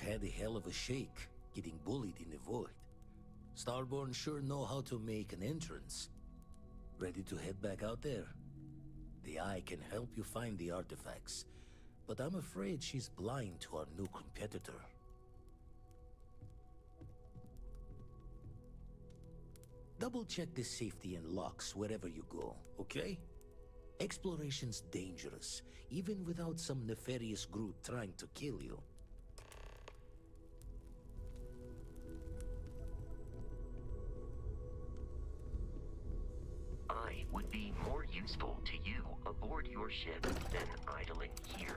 had a hell of a shake, getting bullied in the void. Starborn sure know how to make an entrance. Ready to head back out there? The Eye can help you find the artifacts, but I'm afraid she's blind to our new competitor. Double-check the safety and locks wherever you go, okay? Exploration's dangerous, even without some nefarious group trying to kill you. I would be more useful to you aboard your ship than idling here.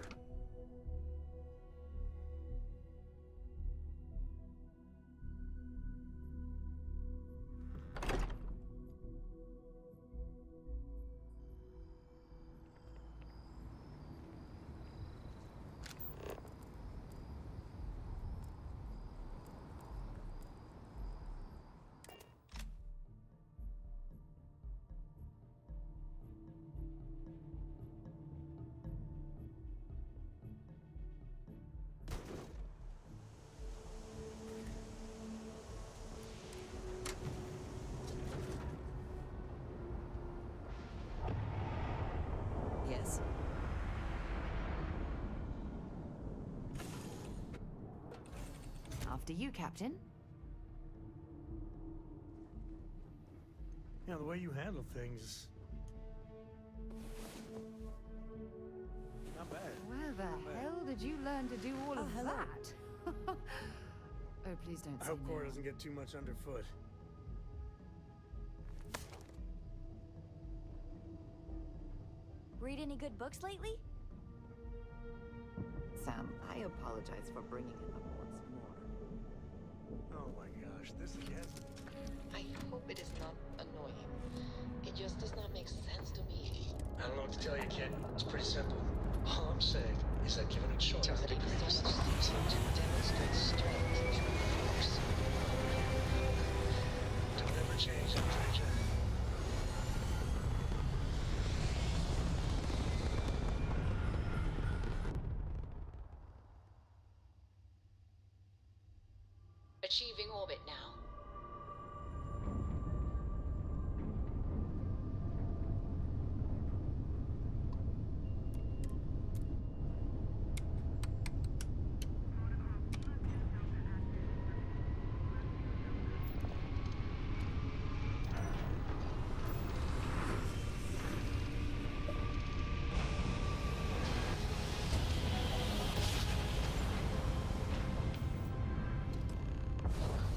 Yes. After you, Captain. Yeah, the way you handle things. Not bad. Where the hell did you learn to do all of that? Oh, please don't I say hope Cora no. doesn't get too much underfoot. Read any good books lately? Sam, I apologize for bringing it up once more. Oh my gosh, this again? I hope it is not annoying. It just does not make sense to me. I don't know what to tell you, kid. It's pretty simple. All I'm saying is that given a choice, But it does not seem to demonstrate strength through force. Don't ever change that, Ranger. Achieving orbit now.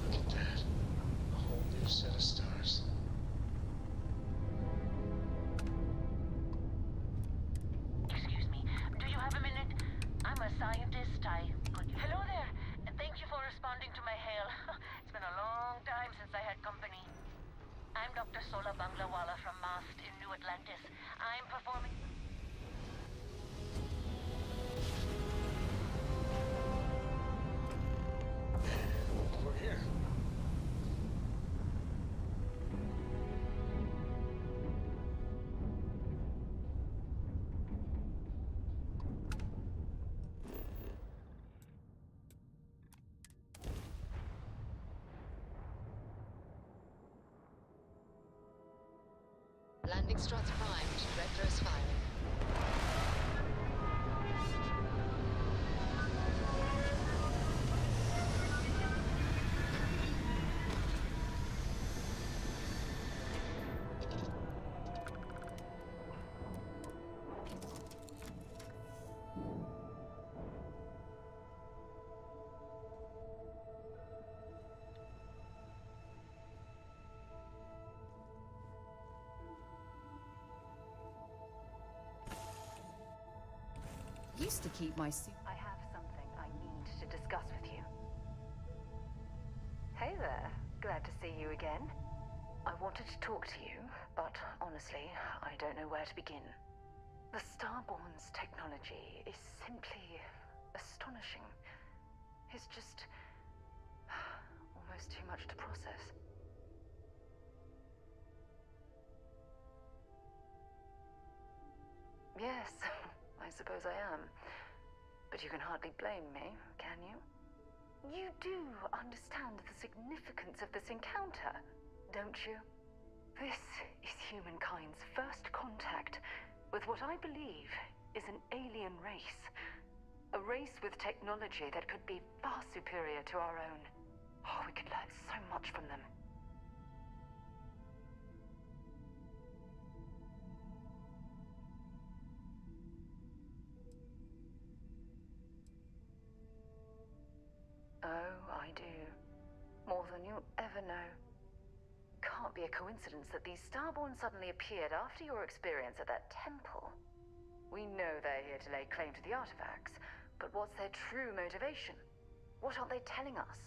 Look at that. A whole new set of stars. Excuse me, do you have a minute? I'm a scientist. Hello there. Thank you for responding to my hail. It's been a long time since I had company. I'm Dr. Sola Banglawala from MAST in New Atlantis. I'm performing... We're here. Landing struts primed. Retros firing. Used to keep my suit. I have something I need to discuss with you. Hey there. Glad to see you again. I wanted to talk to you, but honestly, I don't know where to begin. The Starborn's technology is simply astonishing. It's just almost too much to process. Yes, I suppose I am. But you can hardly blame me, can you? You do understand the significance of this encounter, don't you? This is humankind's first contact with what I believe is an alien race. A race with technology that could be far superior to our own. Oh, we could learn so much from them. Oh, I do. More than you'll ever know. Can't be a coincidence that these Starborn suddenly appeared after your experience at that temple. We know they're here to lay claim to the artifacts, but what's their true motivation? What aren't they telling us?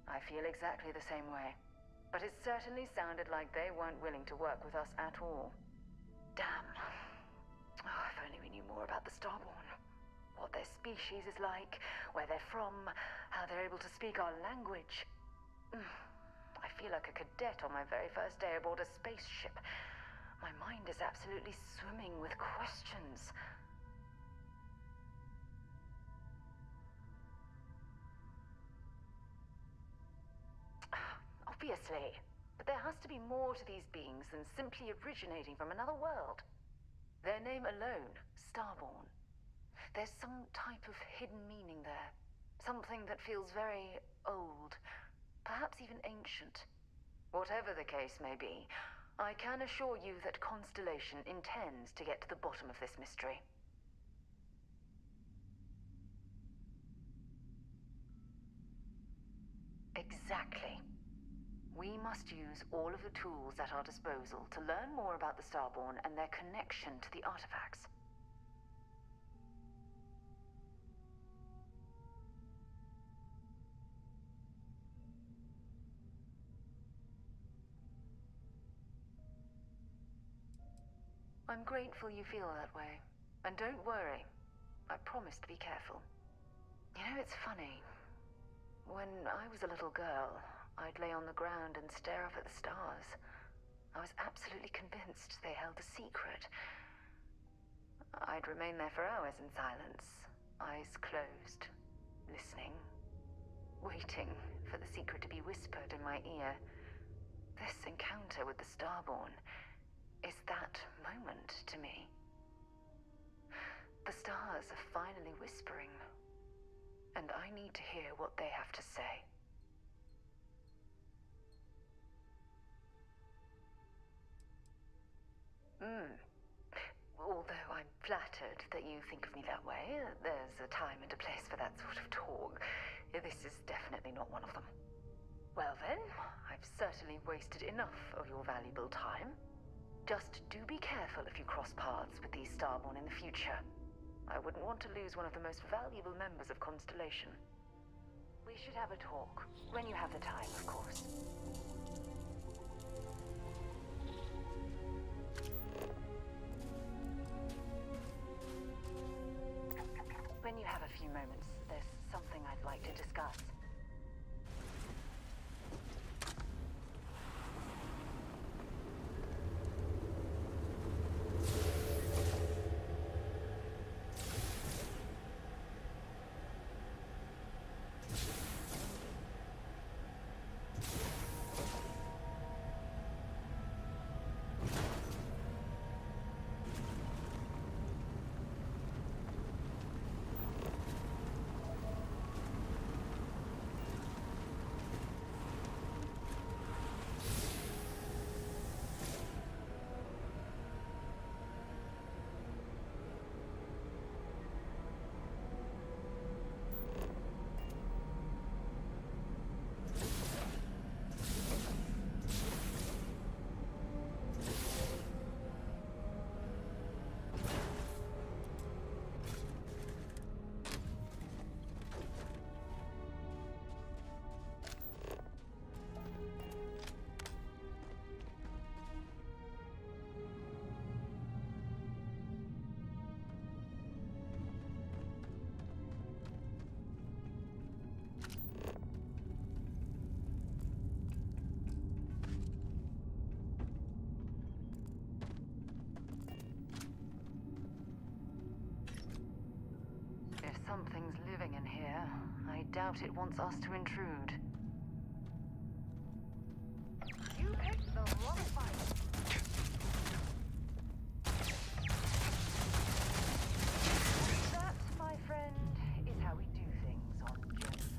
I feel exactly the same way. But it certainly sounded like they weren't willing to work with us at all. Damn. Oh, if only we knew more about the Starborn. What their species is like, where they're from, how they're able to speak our language. I feel like a cadet on my very first day aboard a spaceship. My mind is absolutely swimming with questions. Obviously. But there has to be more to these beings than simply originating from another world. Their name alone, Starborn. There's some type of hidden meaning there. Something that feels very old, perhaps even ancient. Whatever the case may be, I can assure you that Constellation intends to get to the bottom of this mystery. Exactly. We must use all of the tools at our disposal to learn more about the Starborn and their connection to the artifacts. I'm grateful you feel that way. And don't worry, I promise to be careful. You know, it's funny. When I was a little girl, I'd lay on the ground and stare up at the stars. I was absolutely convinced they held a secret. I'd remain there for hours in silence, eyes closed, listening, waiting for the secret to be whispered in my ear. This encounter with the Starborn is that moment to me. The stars are finally whispering, and I need to hear what they have to say. Although I'm flattered that you think of me that way, there's a time and a place for that sort of talk. This is definitely not one of them. Well then, I've certainly wasted enough of your valuable time. Just do be careful if you cross paths with these Starborn in the future. I wouldn't want to lose one of the most valuable members of Constellation. We should have a talk, when you have the time, of course. When you have a few moments, there's something I'd like to discuss. Something's living in here. I doubt it wants us to intrude. You picked the wrong fight. That, my friend, is how we do things on Jensen.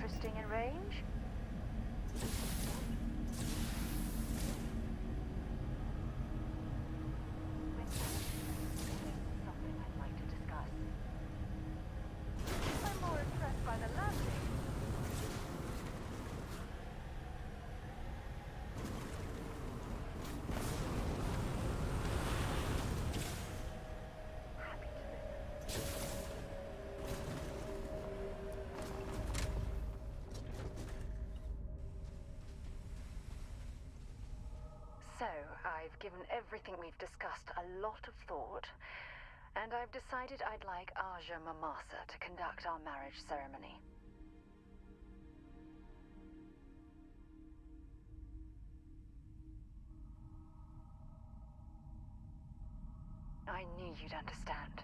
interesting in range? Something I'd like to discuss. I'm more impressed by the landing. Happy to listen. So, I've given everything we've discussed a lot of thought, and I've decided I'd like Aja Mamasa to conduct our marriage ceremony. I knew you'd understand.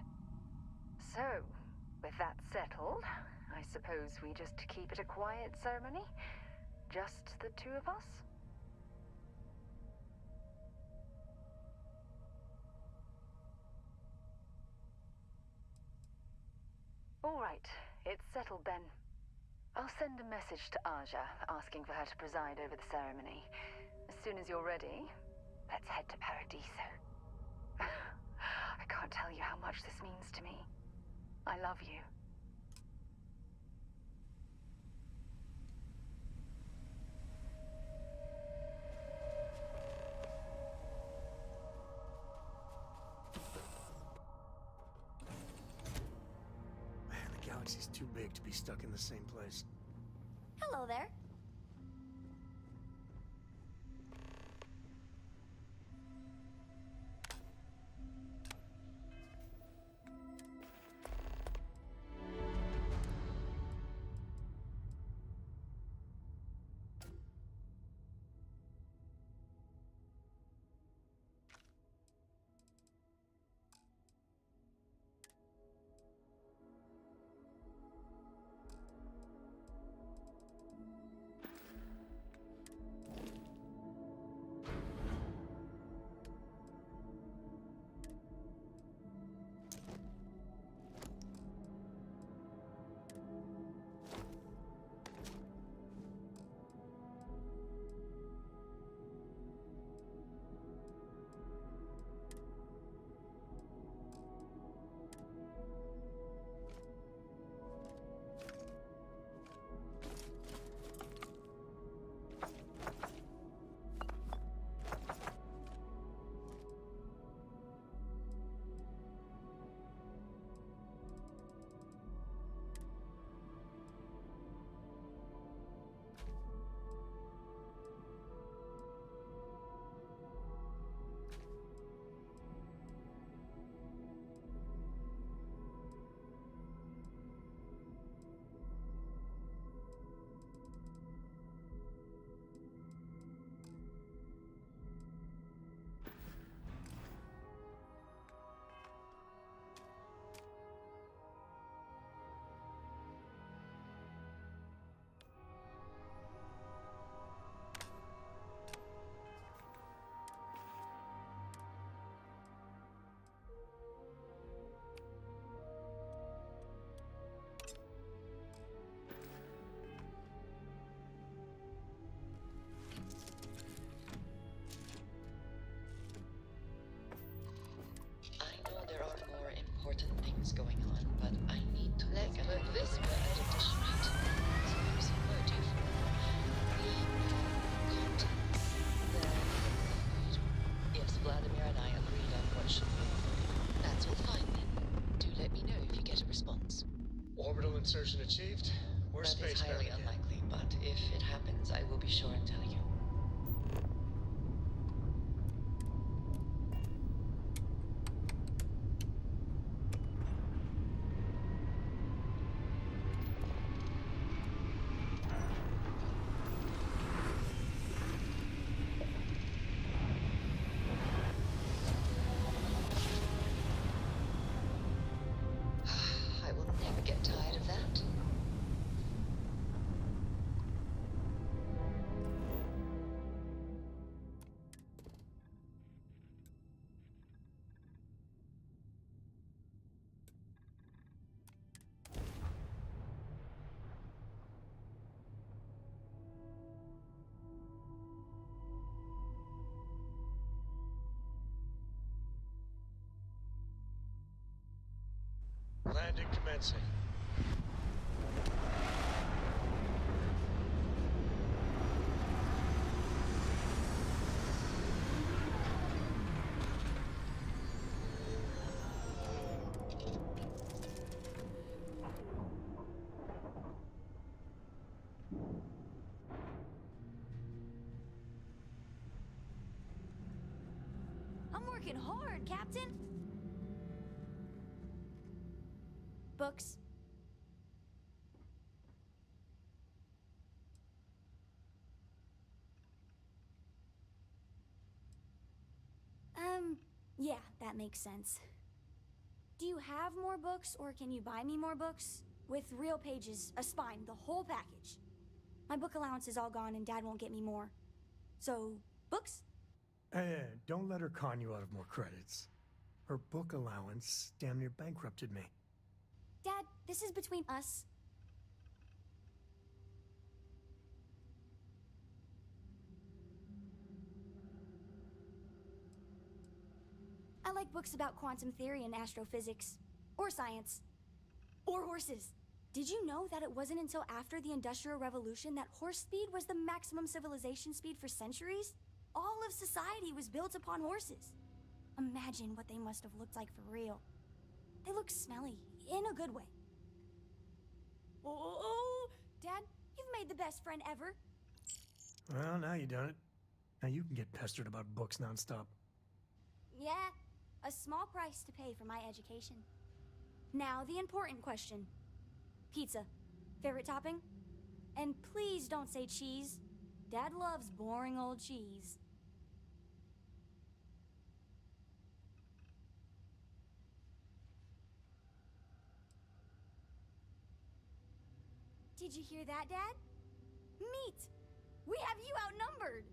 So, with that settled, I suppose we just keep it a quiet ceremony? Just the two of us? All right, it's settled then. I'll send a message to Aja asking for her to preside over the ceremony. As soon as you're ready, let's head to Paradiso. I can't tell you how much this means to me. I love you. Man, the galaxy's too big to be stuck in the same place. Hello there. important things going on, but I need to look at this editor sheet. Suppose you were due for the content. Yes, Vladimir and I agreed on what should be included. That's all fine then. Do let me know if you get a response. Orbital insertion achieved. We're That is highly unlikely, but if it happens, I will be sure and tell you. I will never get tired of that. Landing commencing. I'm working hard, Captain. Books. Yeah, that makes sense. Do you have more books, or can you buy me more books? With real pages, a spine, the whole package. My book allowance is all gone and Dad won't get me more. So, books? Don't let her con you out of more credits. Her book allowance damn near bankrupted me. Dad, this is between us. I like books about quantum theory and astrophysics. Or science. Or horses. Did you know that it wasn't until after the Industrial Revolution that horse speed was the maximum civilization speed for centuries? All of society was built upon horses. Imagine what they must have looked like for real. They look smelly, in a good way. Oh, Dad, you've made the best friend ever. Well, now you done it. Now you can get pestered about books nonstop. Yeah, a small price to pay for my education. Now, the important question. Pizza. Favorite topping? And please don't say cheese. Dad loves boring old cheese. Did you hear that, Dad? Meat! We have you outnumbered!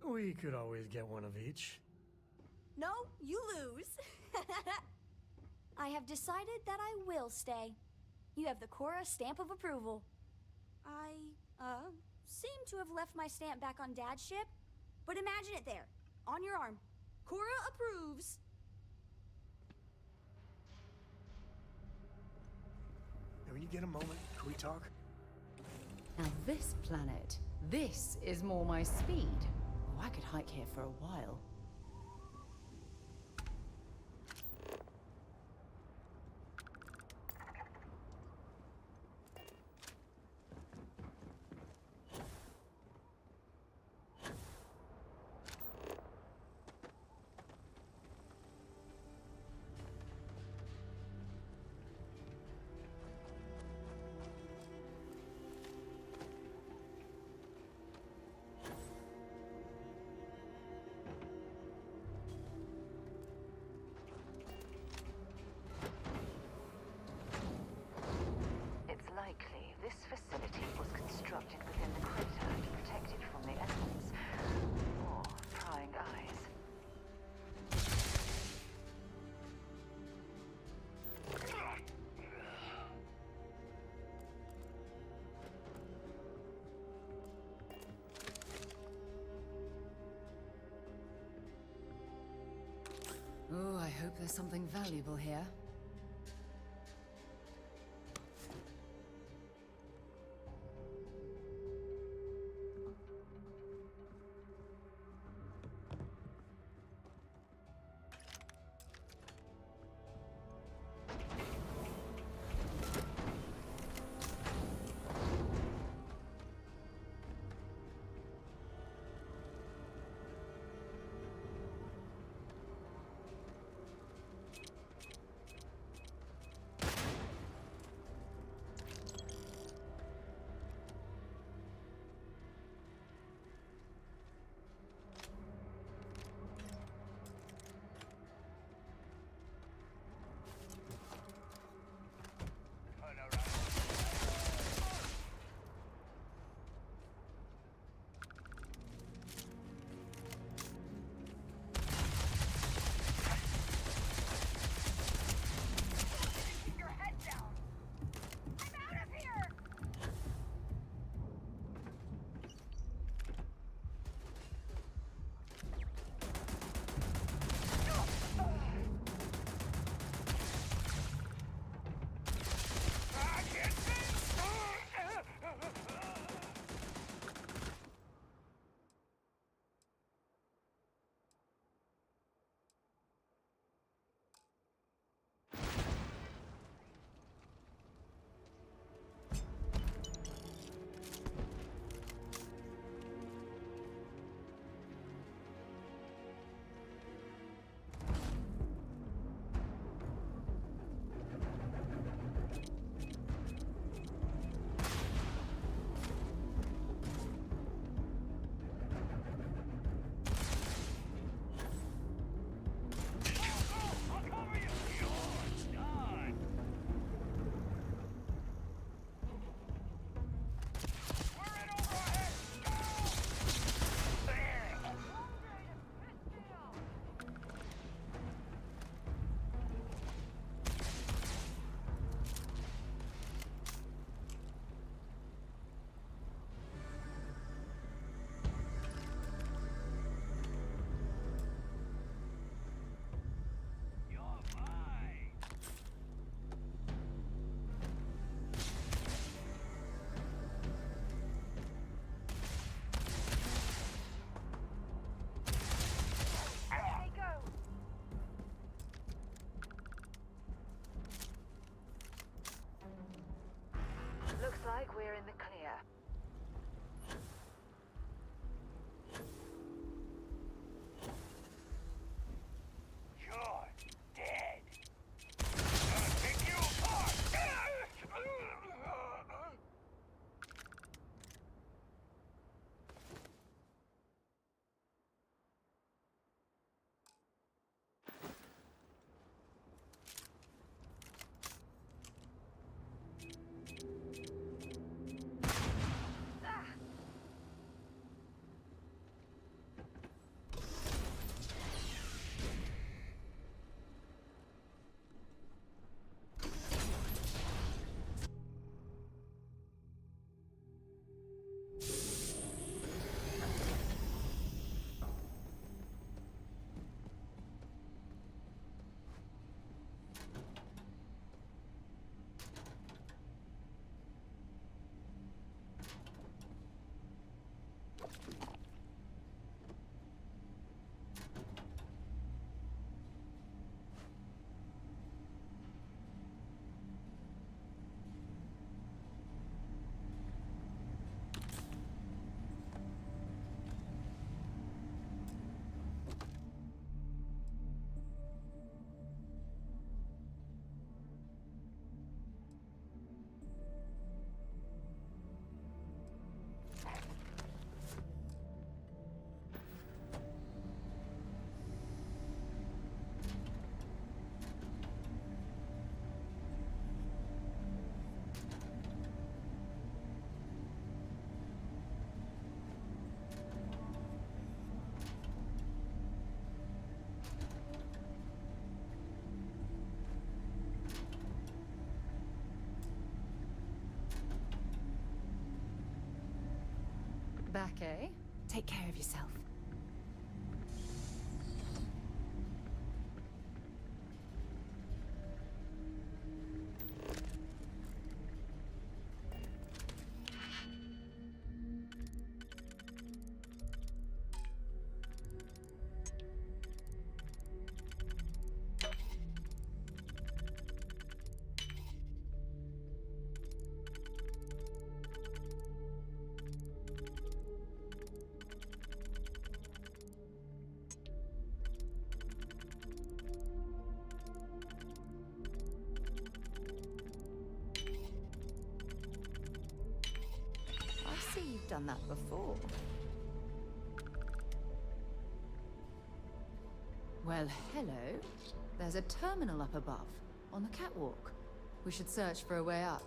We could always get one of each. No, you lose. I have decided that I will stay. You have the Cora stamp of approval. I, seem to have left my stamp back on Dad's ship, but imagine it there, on your arm. Cora approves. Now, when you get a moment, can we talk? Now this planet, this is more my speed. Oh, I could hike here for a while. It's likely this facility was constructed within the crater to protect it from the elements or prying eyes. Oh, I hope there's something valuable here. back, eh? Take care of yourself. I see you've done that before. Well, hello. There's a terminal up above, on the catwalk. We should search for a way up.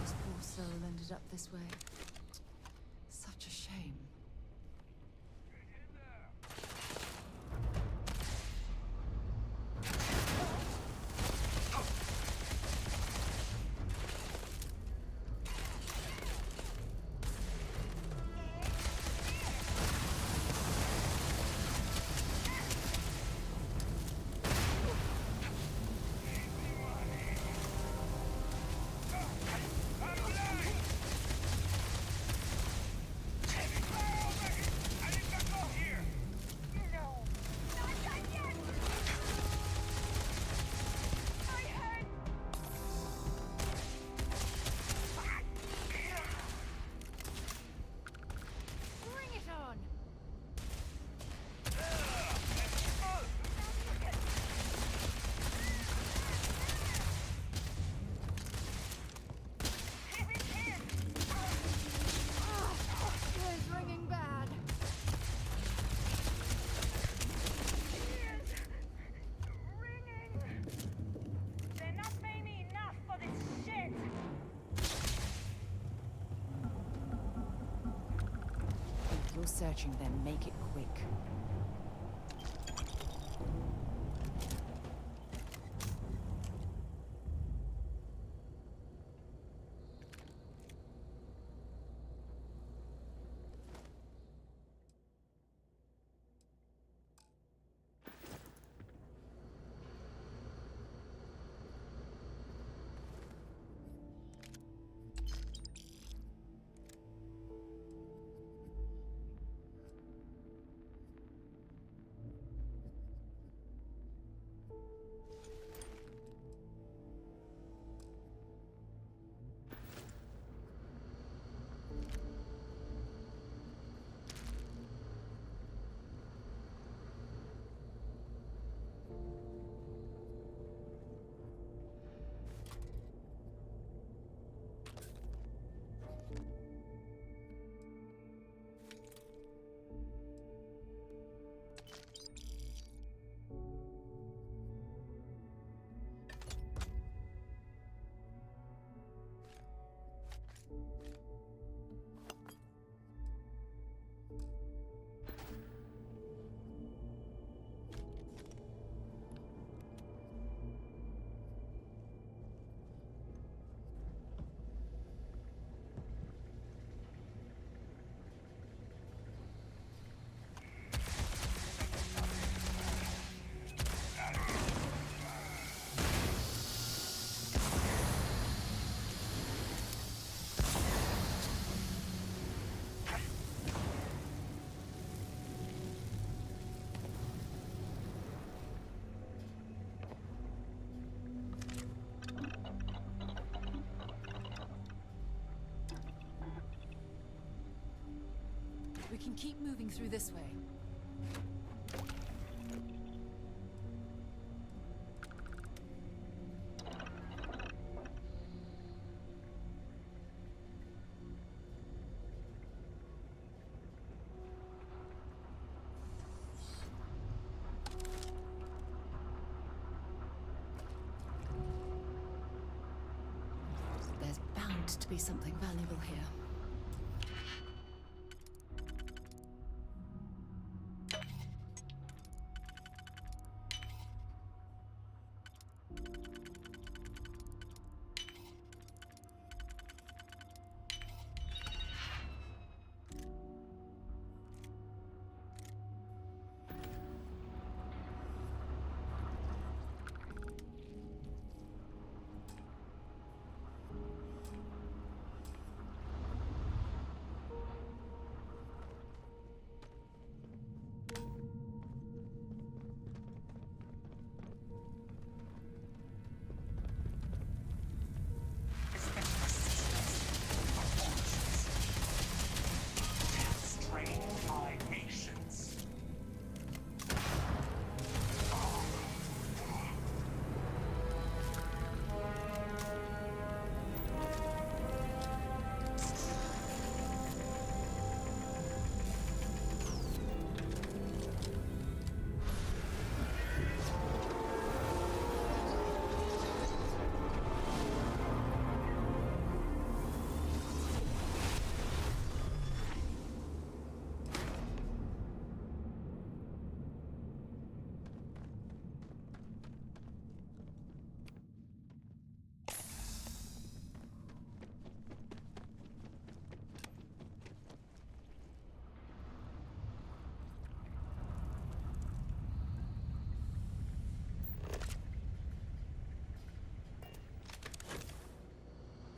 This poor soul ended up this way. Such a shame. If you're searching, then make it quick. We can keep moving through this way. There's bound to be something valuable here.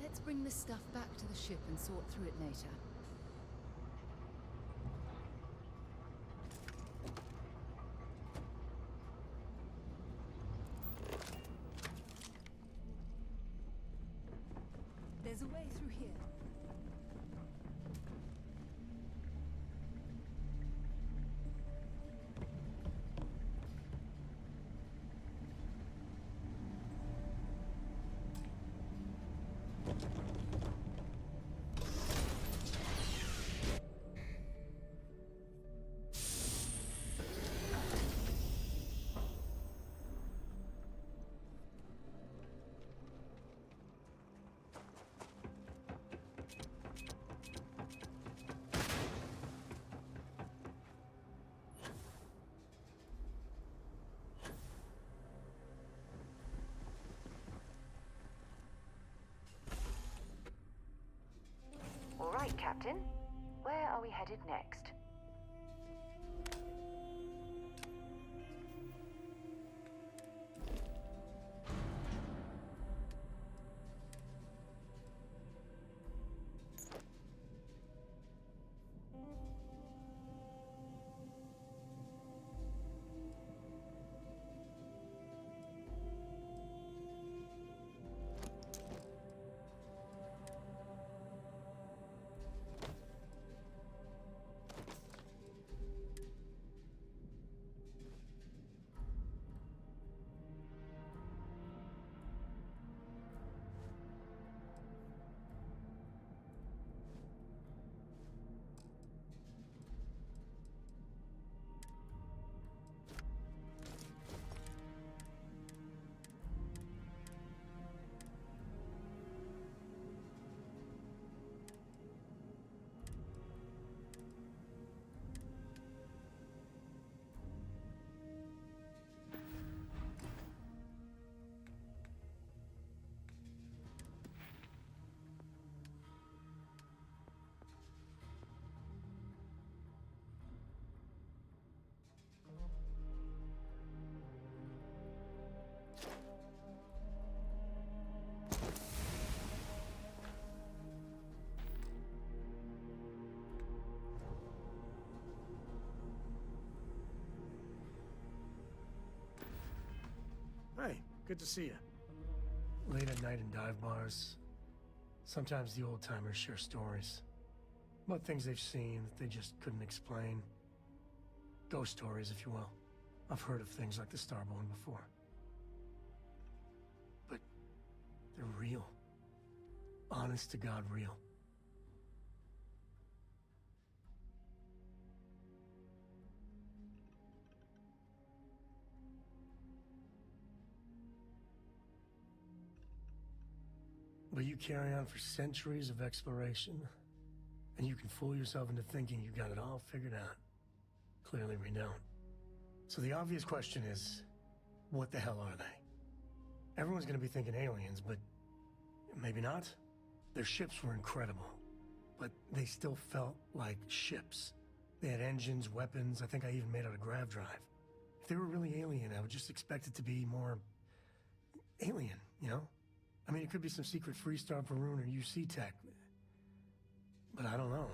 Let's bring this stuff back to the ship and sort through it later. There's a way through here. All right, Captain. Where are we headed next? Hey, good to see you. Late at night in dive bars. Sometimes the old-timers share stories. About things they've seen that they just couldn't explain. Ghost stories, if you will. I've heard of things like the Starborn before. But they're real. Honest to God, real. But you carry on for centuries of exploration, and you can fool yourself into thinking you got it all figured out. Clearly we don't. So the obvious question is, what the hell are they? Everyone's gonna be thinking aliens, but maybe not. Their ships were incredible, but they still felt like ships. They had engines, weapons, I think I even made out a grav drive. If they were really alien, I would just expect it to be more alien, you know? I mean, it could be some secret Freestar Varun or UC tech, but I don't know.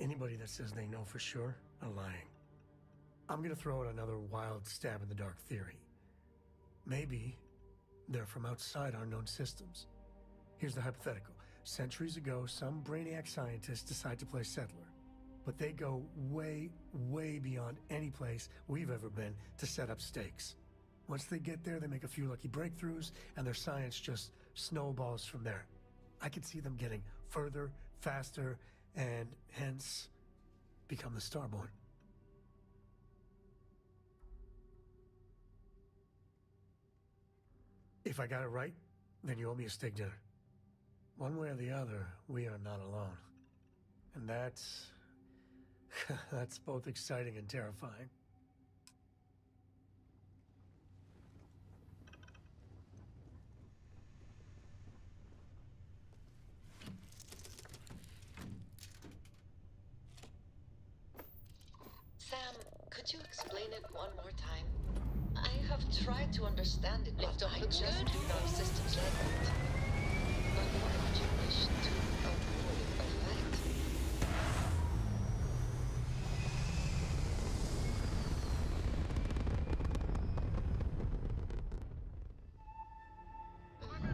Anybody that says they know for sure are lying. I'm gonna throw out another wild stab in the dark theory. Maybe they're from outside our known systems. Here's the hypothetical. Centuries ago, some brainiac scientists decide to play settler. But they go way, way beyond any place we've ever been to set up stakes. Once they get there, they make a few lucky breakthroughs, and their science just snowballs from there. I could see them getting further, faster, and hence become the Starborn. If I got it right, then you owe me a steak dinner. One way or the other, we are not alone. And that's that's both exciting and terrifying. Sam, could you explain it one more time? I have tried to understand it, but I just do not systems like that. But why would you wish to avoid a fight?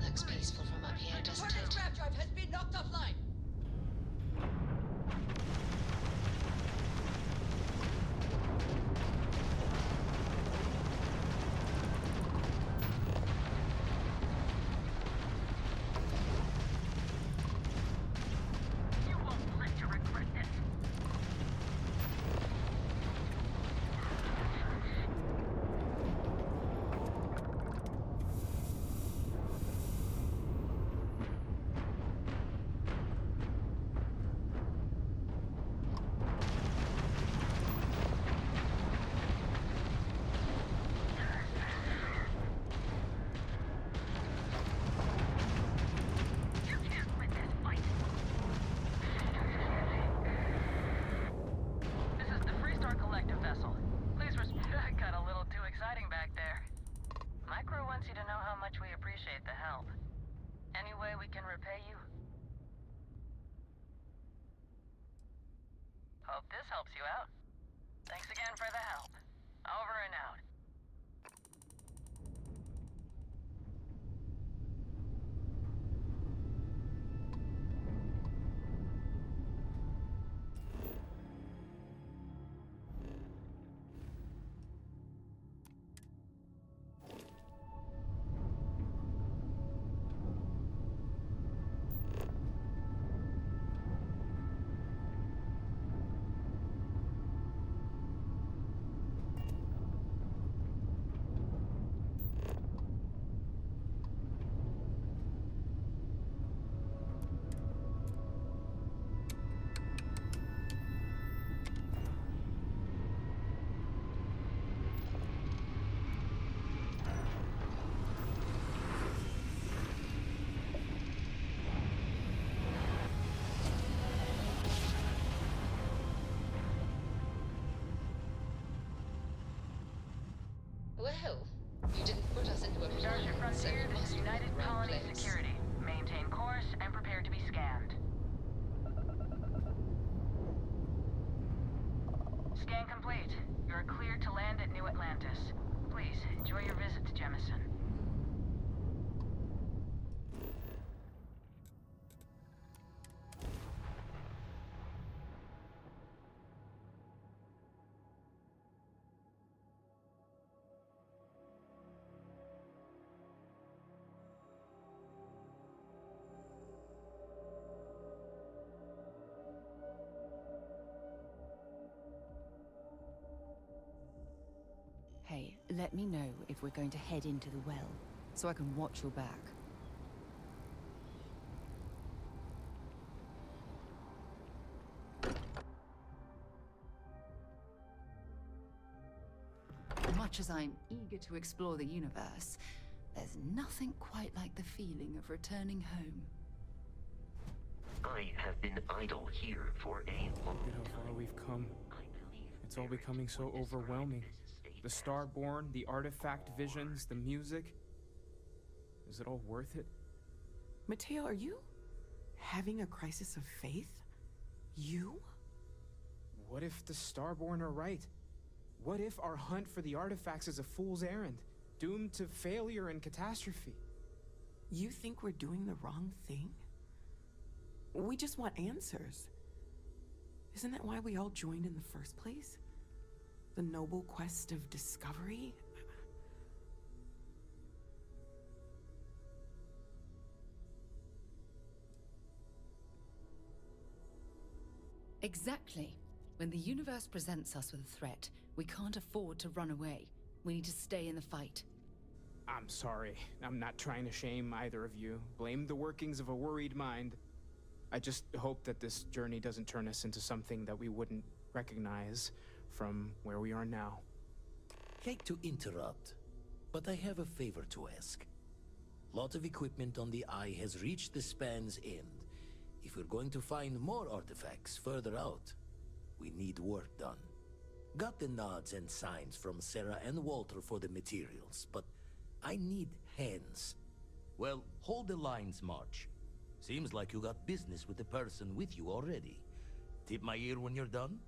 Looks peaceful from up here, doesn't it? Grab drive has been knocked offline. Hope this helps you out. Thanks again for the help. Over and out. Well, you didn't put us into a Starship plan, so Frontier, you this must is be United in the right Colony place. Security. Maintain course and prepare to be scanned. Scan complete. You're cleared to land at New Atlantis. Please, enjoy your visit to Jemison. Let me know if we're going to head into the well, so I can watch your back. Much as I'm eager to explore the universe, there's nothing quite like the feeling of returning home. I have been idle here for a long Look at how far time. we've come. I believe It's all there is becoming so what is described overwhelming. as a state The Starborn, the artifact visions, the music. Is it all worth it? Mateo, are you having a crisis of faith? You? What if the Starborn are right? What if our hunt for the artifacts is a fool's errand, doomed to failure and catastrophe? You think we're doing the wrong thing? We just want answers. Isn't that why we all joined in the first place? The noble quest of discovery? Exactly. When the universe presents us with a threat, we can't afford to run away. We need to stay in the fight. I'm sorry. I'm not trying to shame either of you. Blame the workings of a worried mind. I just hope that this journey doesn't turn us into something that we wouldn't recognize from where we are now. Hate to interrupt, but I have a favor to ask. Lot of equipment on the Eye has reached the span's end. If we're going to find more artifacts further out, we need work done. Got the nods and signs from Sarah and Walter for the materials, but I need hands. Well, hold the lines, March. Seems like you got business with the person with you already. Tip my ear when you're done.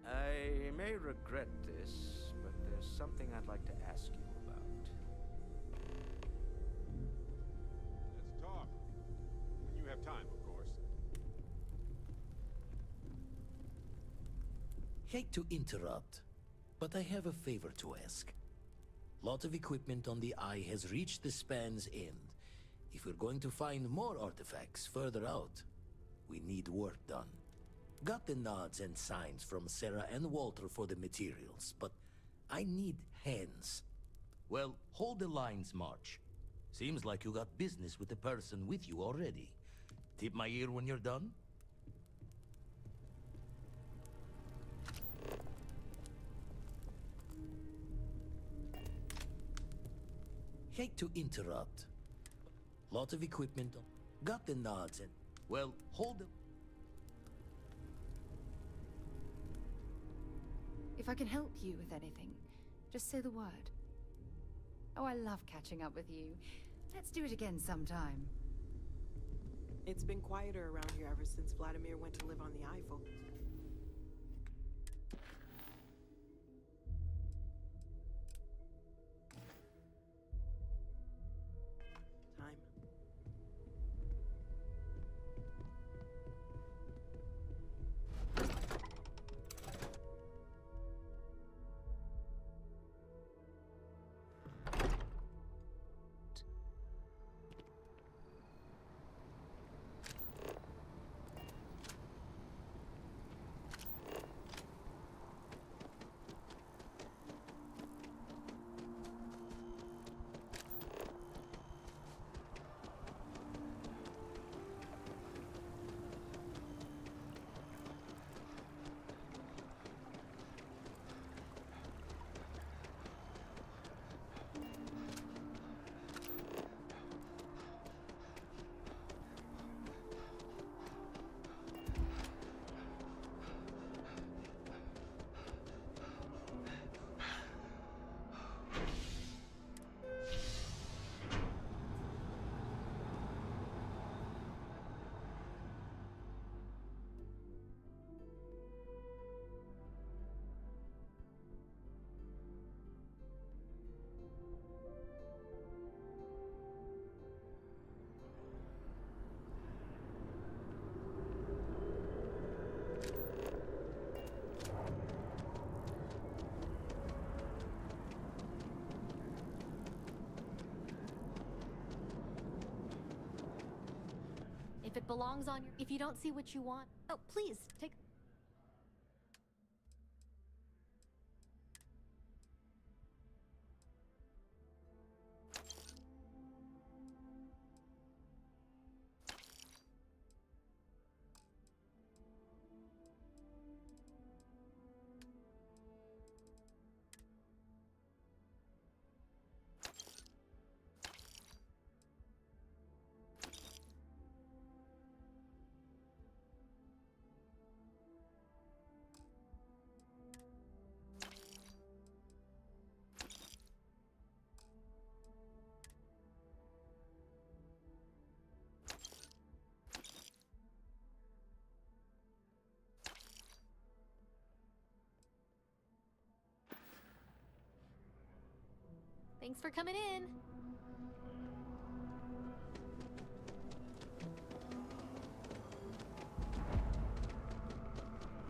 I may regret this, but there's something I'd like to ask you about. Let's talk. When you have time, of course. Hate to interrupt, but I have a favor to ask. Lot of equipment on the Eye has reached the span's end. If we're going to find more artifacts further out, we need work done. Got the nods and signs from Sarah and Walter for the materials, but I need hands. Well, hold the lines, March. Seems like you got business with the person with you already. Tip my ear when you're done. Hate to interrupt. Lot of equipment. Got the nods and... Well, hold the... If I can help you with anything, just say the word. Oh, I love catching up with you. Let's do it again sometime. It's been quieter around here ever since Vladimir went to live on the Eiffel. Time. If it belongs on your... If you don't see what you want... Oh, please, take... Thanks for coming in.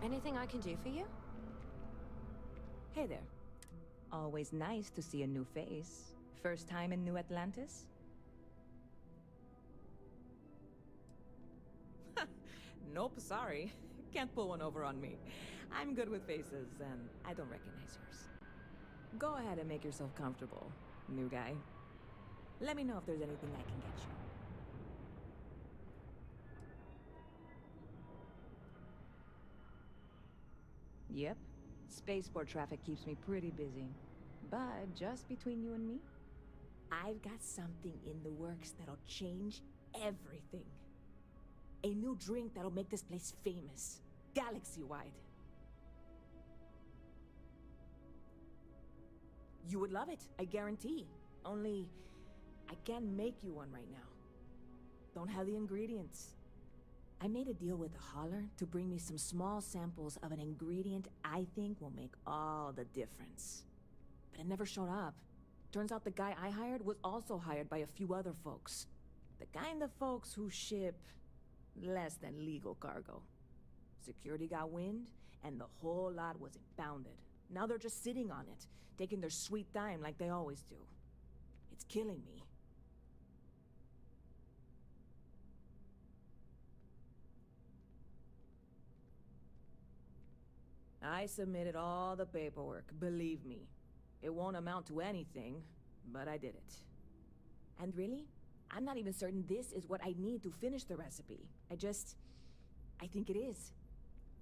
Anything I can do for you? Hey there. Always nice to see a new face. First time in New Atlantis? Nope, sorry. Can't pull one over on me. I'm good with faces, and I don't recognize yours. Go ahead and make yourself comfortable, new guy. Let me know if there's anything I can get you. Yep. Spaceport traffic keeps me pretty busy. But just between you and me, I've got something in the works that'll change everything. A new drink that'll make this place famous, galaxy-wide. You would love it, I guarantee. Only, I can't make you one right now. Don't have the ingredients. I made a deal with a hauler to bring me some small samples of an ingredient I think will make all the difference. But it never showed up. Turns out the guy I hired was also hired by a few other folks. The kind of folks who ship less than legal cargo. Security got wind, and the whole lot was impounded. Now they're just sitting on it, taking their sweet time like they always do. It's killing me. I submitted all the paperwork, believe me. It won't amount to anything, but I did it. And really, I'm not even certain this is what I need to finish the recipe. I think it is.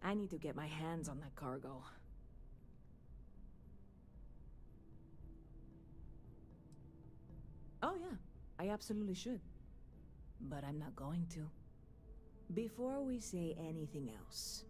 I need to get my hands on that cargo. Oh yeah, I absolutely should. But I'm not going to. Before we say anything else,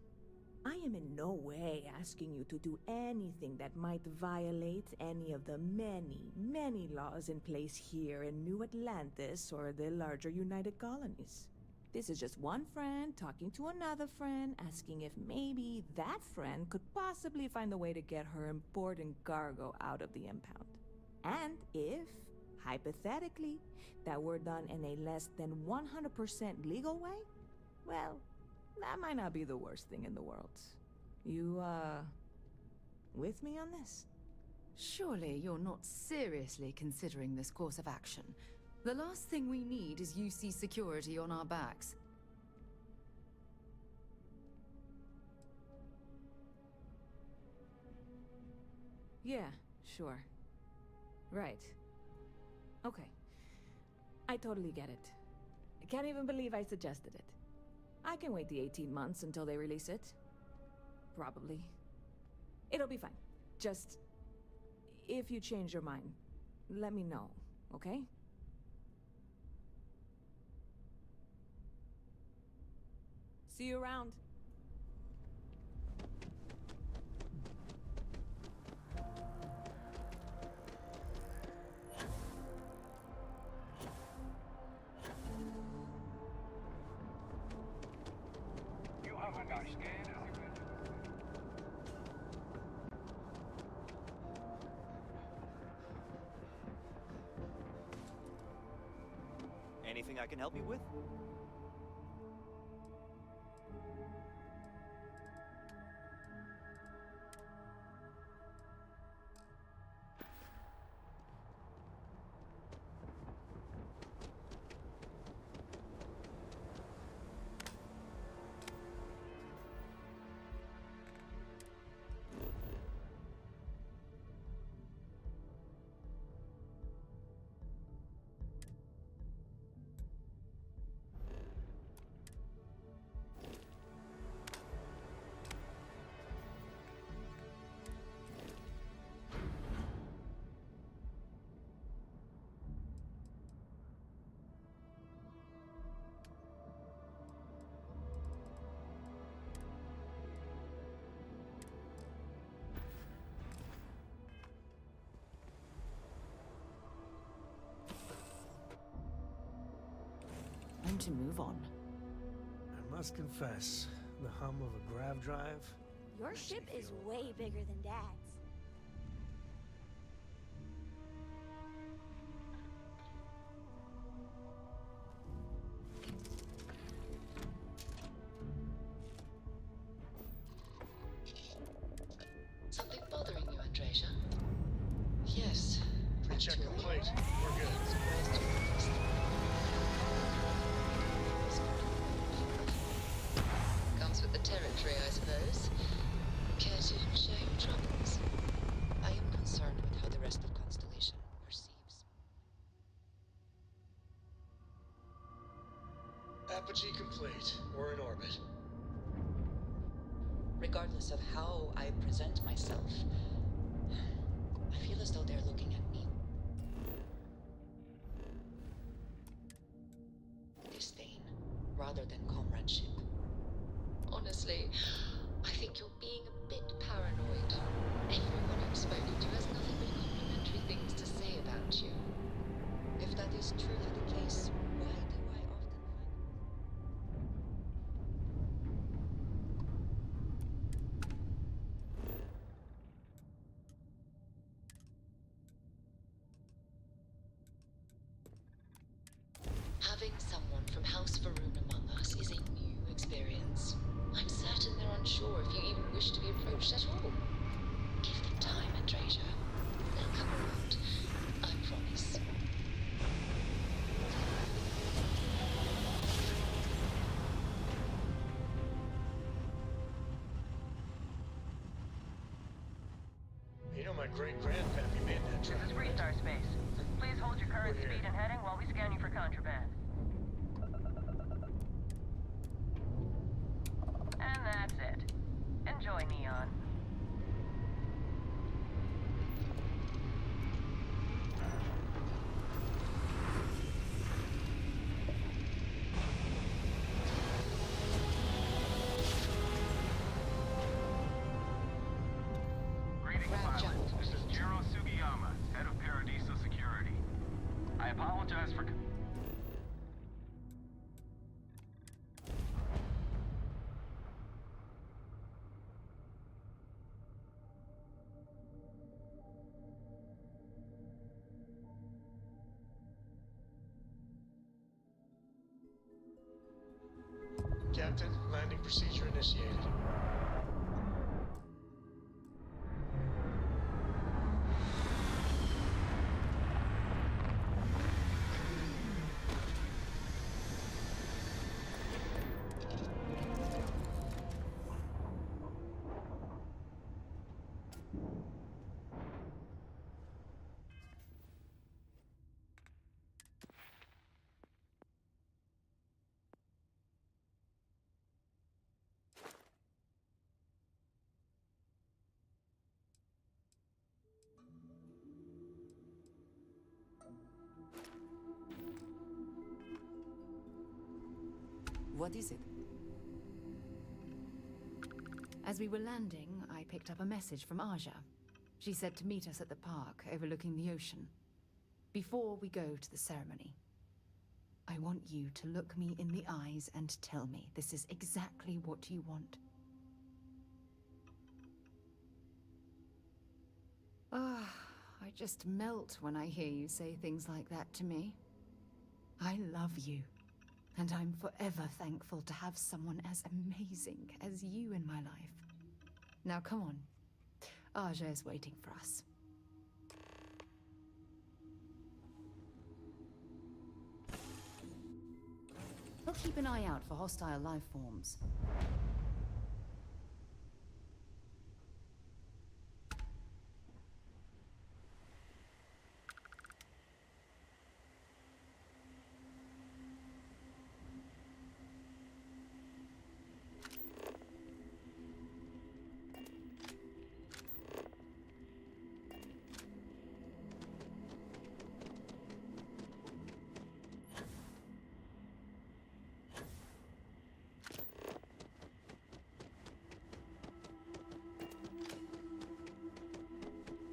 I am in no way asking you to do anything that might violate any of the many, many laws in place here in New Atlantis or the larger United Colonies. This is just one friend talking to another friend, asking if maybe that friend could possibly find a way to get her important cargo out of the impound. And if, hypothetically, that were done in a less than 100% legal way, well, that might not be the worst thing in the world. You, with me on this? Surely you're not seriously considering this course of action. The last thing we need is UC security on our backs. Yeah, sure. Right. Okay. I totally get it. I can't even believe I suggested it. I can wait the 18 months until they release it. Probably. It'll be fine. Just, if you change your mind, let me know, okay? See you around. You have a nice day. Anything I can help you with? to move on. I must confess, the hum of a grav drive. Your ship is way bigger than Dad's. Something bothering you, Andreja? Yes. Pre-check complete. We're good. Comes with the territory, I suppose. Care to share your troubles? I am concerned with how the rest of Constellation perceives. Apogee complete. We're in orbit. Regardless of how I present myself, I feel as though they're looking at me. Disdain, rather than comradeship. Honestly, I think you're being a bit paranoid. Everyone I've spoken to has nothing but complimentary things to say about you. If that is truly the case, why do I often Having someone from House Varun among us is a new experience. I'm certain they're unsure if you even wish to be approached at all. Give them time, Andreja. They'll come around. I promise. You know, my great-grandpappy made that trip. This is Freestar Space. Please hold your current speed and heading while we scan you for contraband. And that's it. Enjoy, Neon. Greetings, pilot. This is Jiro Sugiyama, head of Paradiso Security. I apologize for... Captain, landing procedure initiated. What is it? As we were landing, I picked up a message from Aja. She said to meet us at the park overlooking the ocean. Before we go to the ceremony, I want you to look me in the eyes and tell me this is exactly what you want. Ah, I just melt when I hear you say things like that to me. I love you. And I'm forever thankful to have someone as amazing as you in my life. Now come on. Aja is waiting for us. We'll keep an eye out for hostile life forms.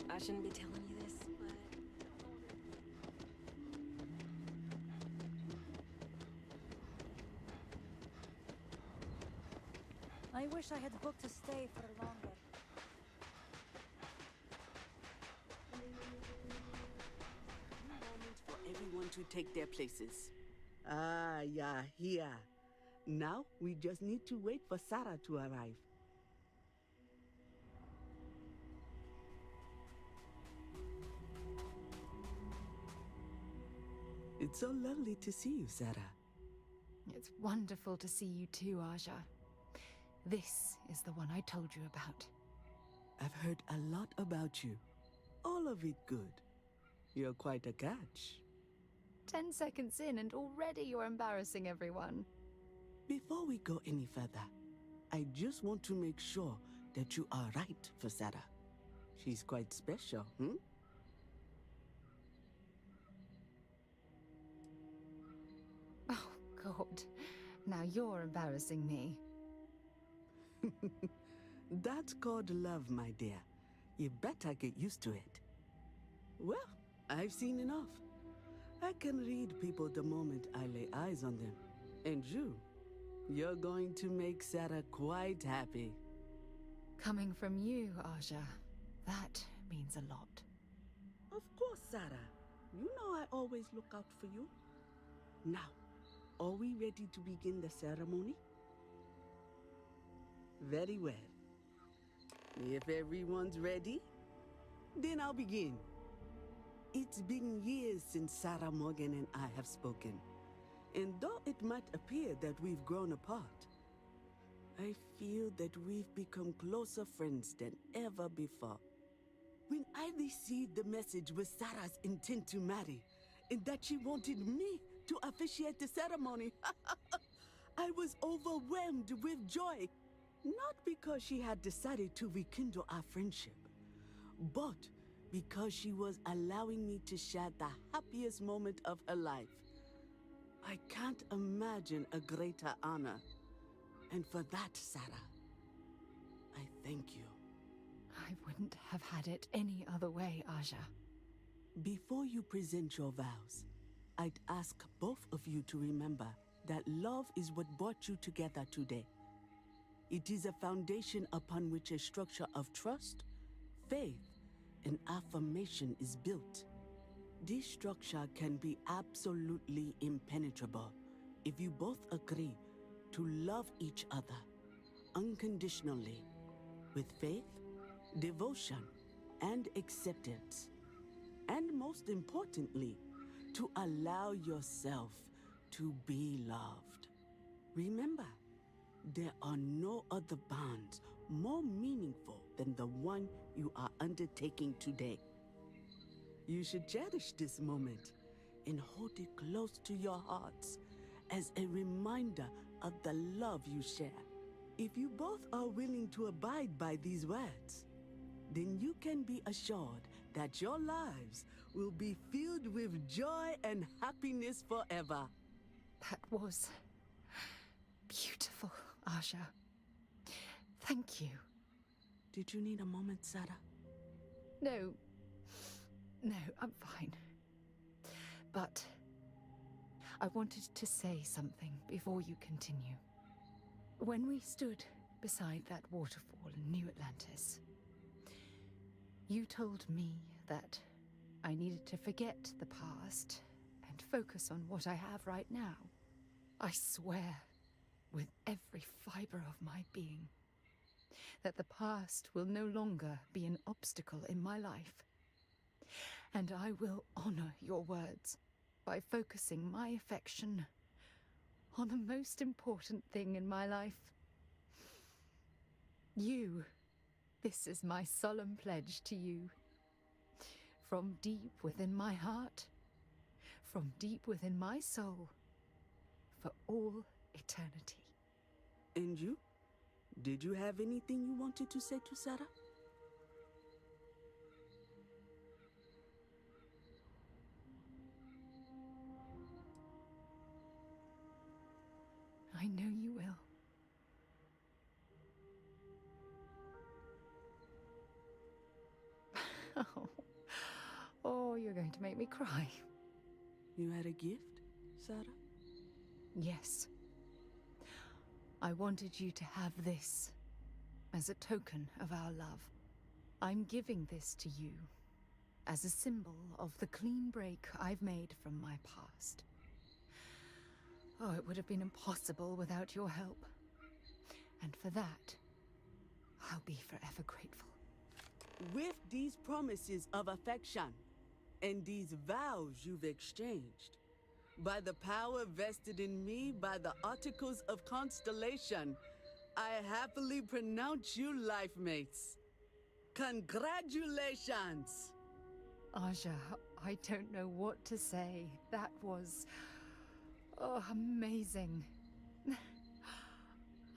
I shouldn't be telling you this, but... I wish I had booked a stay for longer. Moment for everyone to take their places. Ah, yeah, here. Now we just need to wait for Sarah to arrive. It's so lovely to see you, Sarah. It's wonderful to see you too, Aja. This is the one I told you about. I've heard a lot about you. All of it good. You're quite a catch. 10 seconds in and already you're embarrassing everyone. Before we go any further, I just want to make sure that you are right for Sarah. She's quite special, hmm? Oh, God. Now you're embarrassing me. That's called love, my dear. You better get used to it. Well, I've seen enough. I can read people the moment I lay eyes on them. And you're going to make Sarah quite happy. Coming from you, Aja, that means a lot. Of course, Sarah. You know I always look out for you. Now, are we ready to begin the ceremony? Very well. If everyone's ready, then I'll begin. It's been years since Sarah Morgan and I have spoken. And though it might appear that we've grown apart, I feel that we've become closer friends than ever before. When I received the message with Sarah's intent to marry, and that she wanted me to officiate the ceremony, I was overwhelmed with joy. Not because she had decided to rekindle our friendship, but because she was allowing me to share the happiest moment of her life. I can't imagine a greater honor. And for that, Sarah, I thank you. I wouldn't have had it any other way, Aja. Before you present your vows, I'd ask both of you to remember that love is what brought you together today. It is a foundation upon which a structure of trust, faith, and affirmation is built. This structure can be absolutely impenetrable if you both agree to love each other unconditionally with faith, devotion, and acceptance. And most importantly, to allow yourself to be loved. Remember, there are no other bonds more meaningful than the one you are undertaking today. You should cherish this moment and hold it close to your hearts as a reminder of the love you share. If you both are willing to abide by these words, then you can be assured that your lives will be filled with joy and happiness forever. That was beautiful, Aja. Thank you. Did you need a moment, Sarah? No, I'm fine. But I wanted to say something before you continue. When we stood beside that waterfall in New Atlantis, you told me that I needed to forget the past and focus on what I have right now. I swear, with every fiber of my being, that the past will no longer be an obstacle in my life. And I will honor your words by focusing my affection on the most important thing in my life. You. This is my solemn pledge to you. From deep within my heart, from deep within my soul, for all eternity. And you? Did you have anything you wanted to say to Sarah? I know you will. Oh, you're going to make me cry. You had a gift, Sarah? Yes. I wanted you to have this as a token of our love. I'm giving this to you as a symbol of the clean break I've made from my past. Oh, it would have been impossible without your help. And for that, I'll be forever grateful. With these promises of affection and these vows you've exchanged, by the power vested in me by the Articles of Constellation, I happily pronounce you life mates. Congratulations! Aja, I don't know what to say. That was... oh, amazing.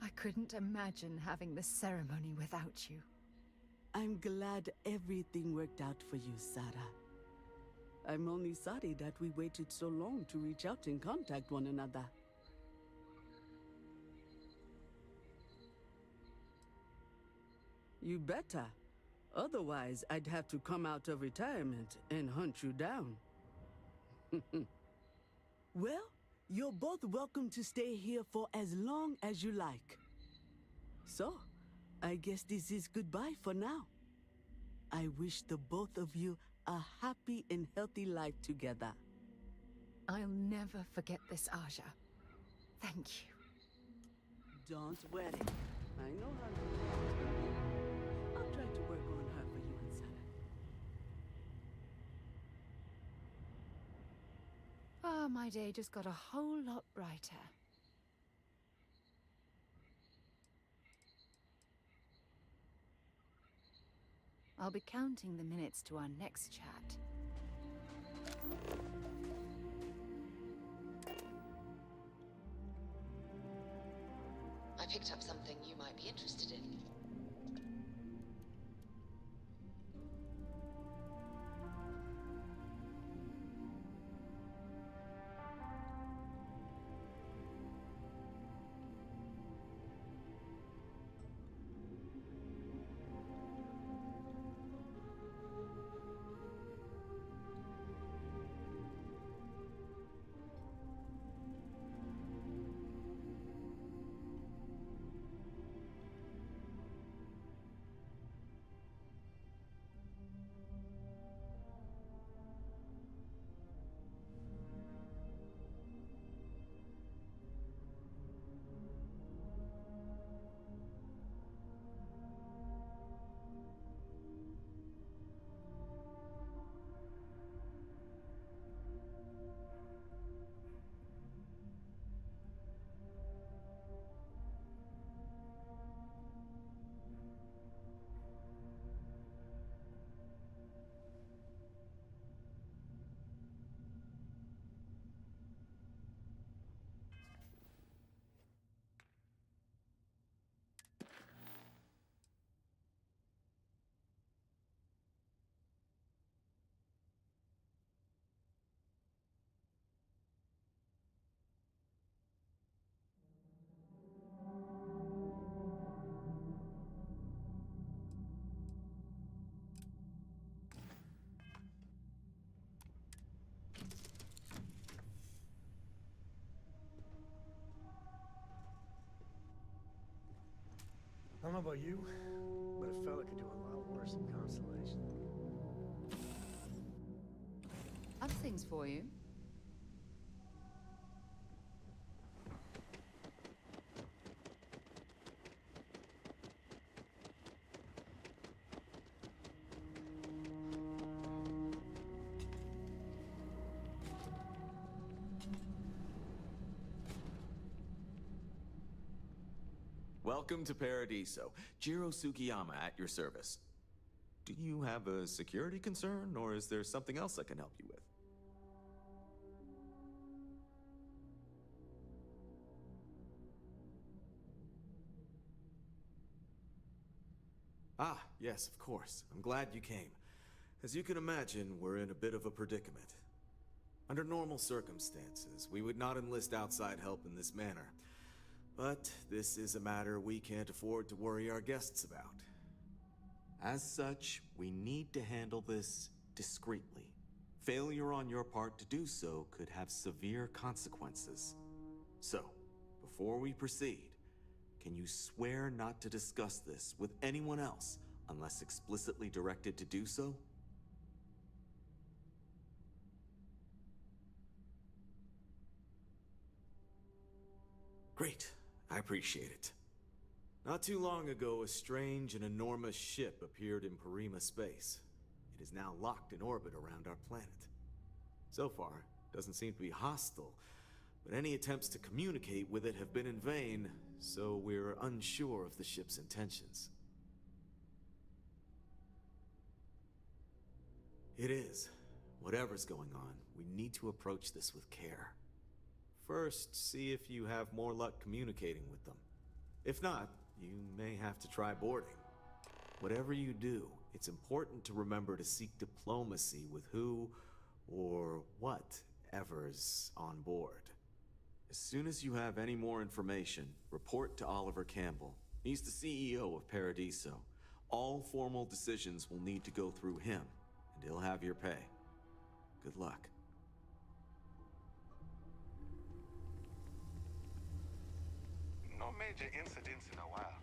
I couldn't imagine having the ceremony without you. I'm glad everything worked out for you, Sarah. I'm only sorry that we waited so long to reach out and contact one another. You better. Otherwise, I'd have to come out of retirement and hunt you down. Well, you're both welcome to stay here for as long as you like. So, I guess this is goodbye for now. I wish the both of you a happy and healthy life together. I'll never forget this, Aja. Thank you. Don't worry. I know how to... I'll try to work on her for you and Sarah. Ah, my day just got a whole lot brighter. I'll be counting the minutes to our next chat. I picked up something you might be interested in. I don't know about you, but a fella could do a lot worse than Constellation. I've things for you. Welcome to Paradiso. Jiro Sugiyama at your service. Do you have a security concern, or is there something else I can help you with? Ah, yes, of course. I'm glad you came. As you can imagine, we're in a bit of a predicament. Under normal circumstances, we would not enlist outside help in this manner. But this is a matter we can't afford to worry our guests about. As such, we need to handle this discreetly. Failure on your part to do so could have severe consequences. So, before we proceed, can you swear not to discuss this with anyone else unless explicitly directed to do so? Great. I appreciate it. Not too long ago, a strange and enormous ship appeared in Parima space. It is now locked in orbit around our planet. So far, it doesn't seem to be hostile, but any attempts to communicate with it have been in vain, so we're unsure of the ship's intentions. It is. Whatever's going on, we need to approach this with care. First, see if you have more luck communicating with them. If not, you may have to try boarding. Whatever you do, it's important to remember to seek diplomacy with who or whatever's on board. As soon as you have any more information, report to Oliver Campbell. He's the CEO of Paradiso. All formal decisions will need to go through him, and he'll have your pay. Good luck. No major incidents in a while.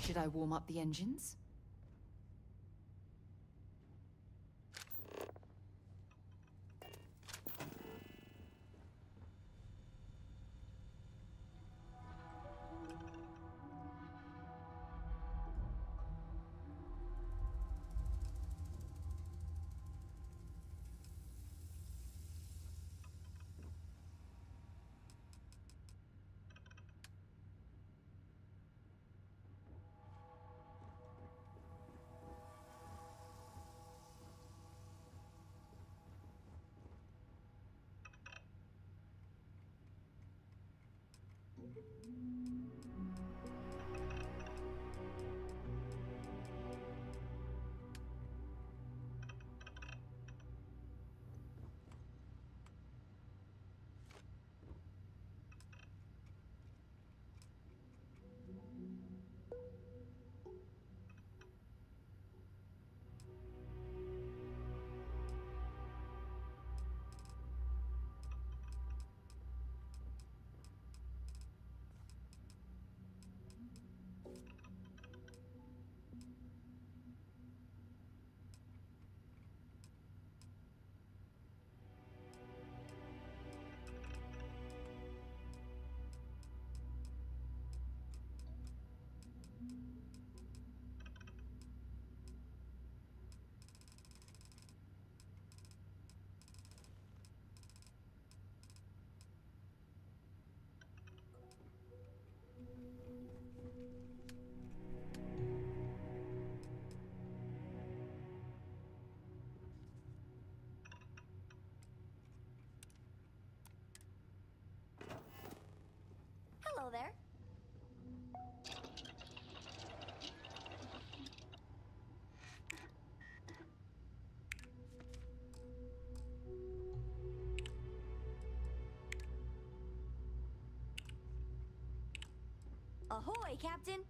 Should I warm up the engines? Hello there. Ahoy, Captain!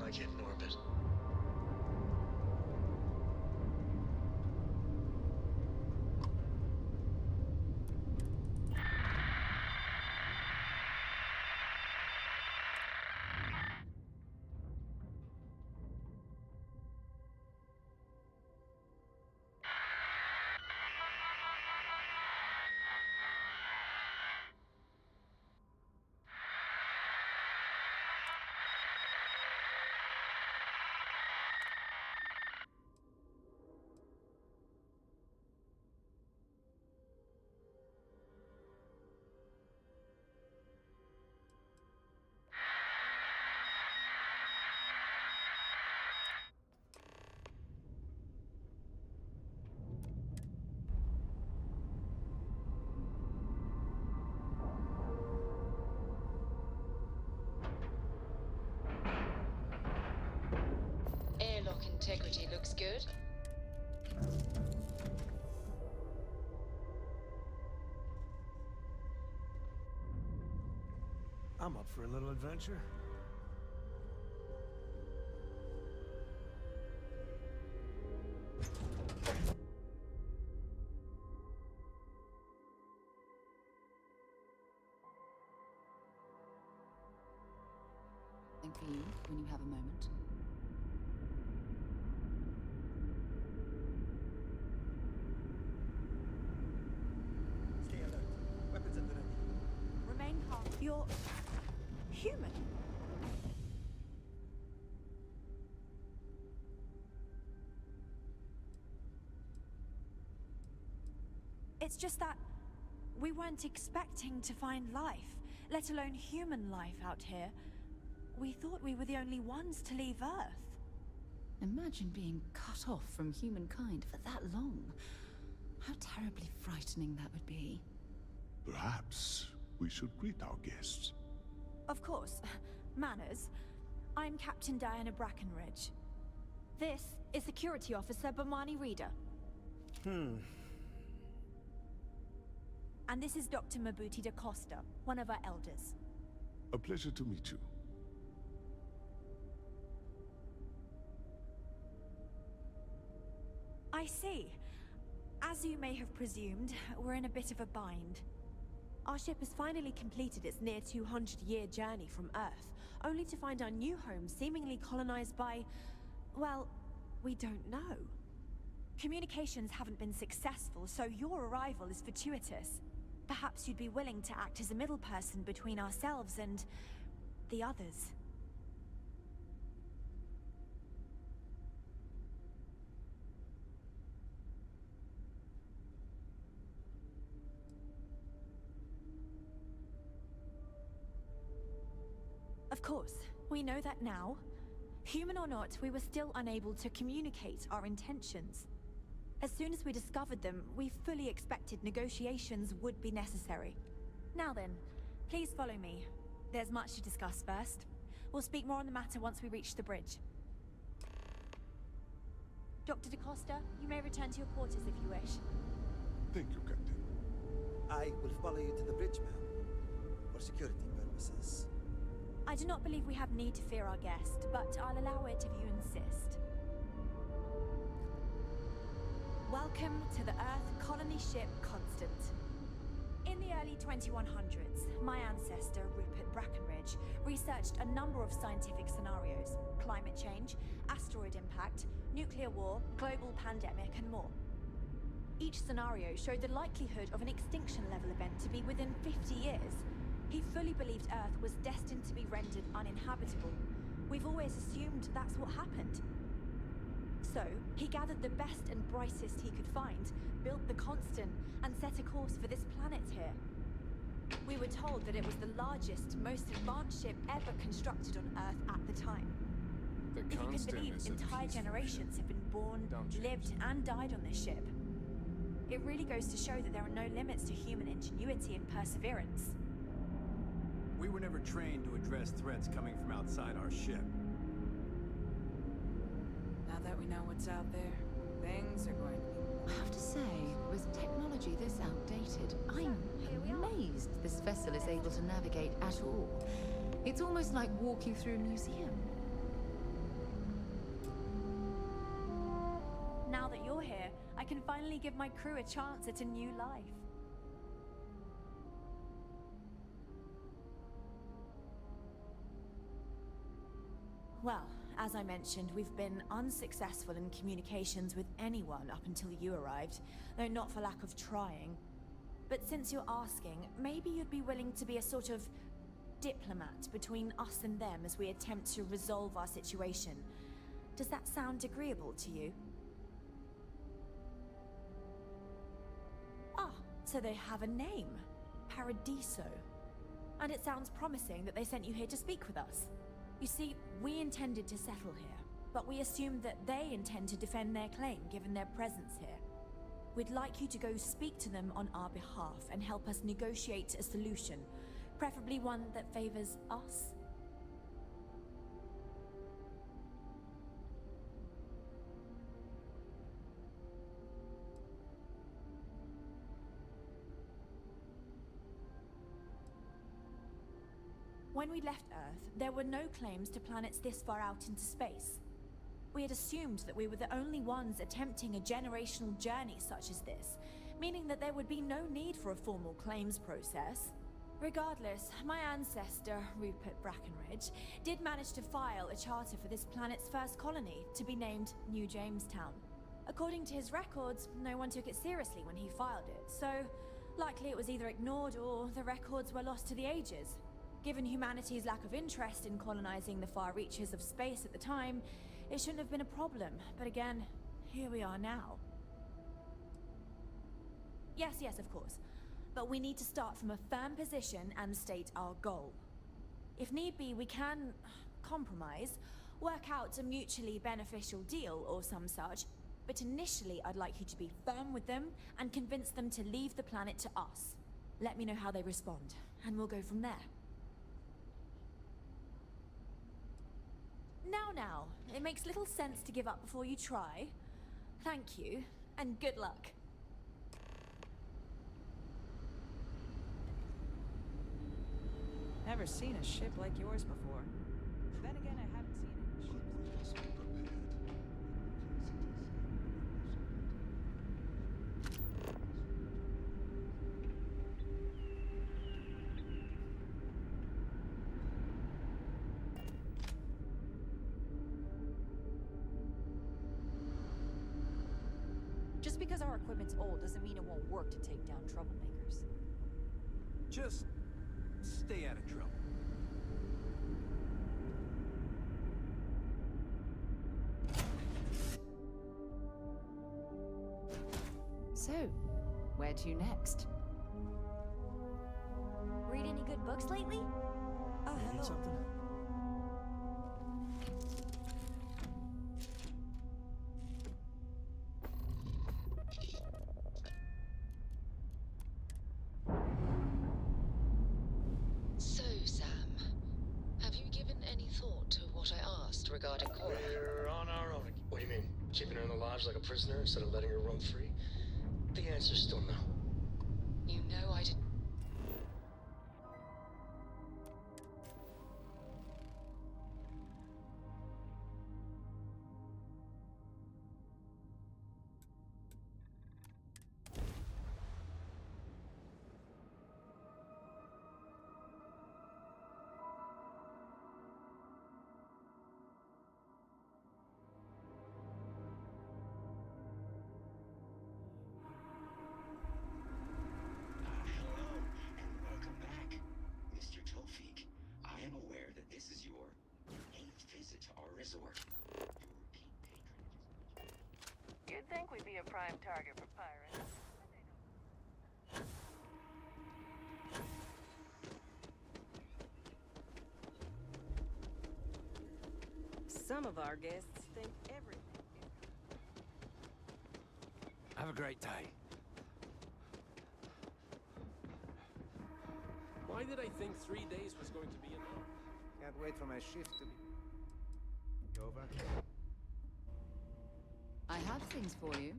I get in orbit. Airlock integrity looks good. I'm up for a little adventure. Think for you when you have a moment. Stay alert. Weapons at the ready. Remain calm. You're human. It's just that we weren't expecting to find life, let alone human life out here. We thought we were the only ones to leave Earth. Imagine being cut off from humankind for that long. How terribly frightening that would be. Perhaps we should greet our guests. Of course. Manners. I'm Captain Diana Brackenridge. This is Security Officer Bomani Reader. And this is Dr. Mabuti da Costa, one of our elders. A pleasure to meet you. I see. As you may have presumed, we're in a bit of a bind. Our ship has finally completed its near 200-year journey from Earth, only to find our new home seemingly colonized by... well, we don't know. Communications haven't been successful, so your arrival is fortuitous. Perhaps you'd be willing to act as a middle person between ourselves and... the others. Of course, we know that now. Human or not, we were still unable to communicate our intentions. As soon as we discovered them, we fully expected negotiations would be necessary. Now then, please follow me. There's much to discuss first. We'll speak more on the matter once we reach the bridge. Dr. DaCosta, you may return to your quarters if you wish. Thank you, Captain. I will follow you to the bridge, ma'am. For security purposes. I do not believe we have need to fear our guest, but I'll allow it if you insist. Welcome to the Earth colony ship Constant. In the early 2100s, my ancestor, Rupert Brackenridge, researched a number of scientific scenarios: climate change, asteroid impact, nuclear war, global pandemic, and more. Each scenario showed the likelihood of an extinction-level event to be within 50 years. He fully believed Earth was destined to be rendered uninhabitable. We've always assumed that's what happened. So, he gathered the best and brightest he could find, built the Constant, and set a course for this planet here. We were told that it was the largest, most advanced ship ever constructed on Earth at the time. If you can believe, entire generations have been born, lived, and died on this ship. It really goes to show that there are no limits to human ingenuity and perseverance. We were never trained to address threats coming from outside our ship. Now that we know what's out there, things are going to be... I have to say, with technology this outdated, I'm amazed this vessel is able to navigate at all. It's almost like walking through a museum. you're here, I can finally give my crew a chance at a new life. Well, as I mentioned, we've been unsuccessful in communications with anyone up until you arrived, though not for lack of trying. But since you're asking, maybe you'd be willing to be a sort of diplomat between us and them as we attempt to resolve our situation. Does that sound agreeable to you? Ah, so they have a name. Paradiso. And it sounds promising that they sent you here to speak with us. You see, we intended to settle here, but we assumed that they intend to defend their claim given their presence here. We'd like you to go speak to them on our behalf and help us negotiate a solution, preferably one that favors us. When we left Earth, there were no claims to planets this far out into space. We had assumed that we were the only ones attempting a generational journey such as this, meaning that there would be no need for a formal claims process. Regardless, my ancestor, Rupert Brackenridge, did manage to file a charter for this planet's first colony, to be named New Jamestown. According to his records, no one took it seriously when he filed it, so likely it was either ignored or the records were lost to the ages. Given humanity's lack of interest in colonizing the far reaches of space at the time, it shouldn't have been a problem, but again, here we are now. Yes, of course. But we need to start from a firm position and state our goal. If need be, we can compromise, work out a mutually beneficial deal or some such, but initially I'd like you to be firm with them and convince them to leave the planet to us. Let me know how they respond, and we'll go from there. Now, it makes little sense to give up before you try. Thank you, and good luck. Never seen a ship like yours before. Then again, I haven't seen any ships. Just because our equipment's old doesn't mean it won't work to take down troublemakers. Just stay out of trouble. So, where to next? Read any good books lately? Oh, hello. Something? So, Sam, have you given any thought to what I asked regarding Cora? We're on our own. What do you mean? Keeping her in the lodge like a prisoner instead of letting her roam free? The answer's still no. You know I didn't. You'd think we'd be a prime target for pirates. Some of our guests think everything. Have a great day. Why did I think 3 days was going to be enough? Can't wait for my shift to be over. I have things for you.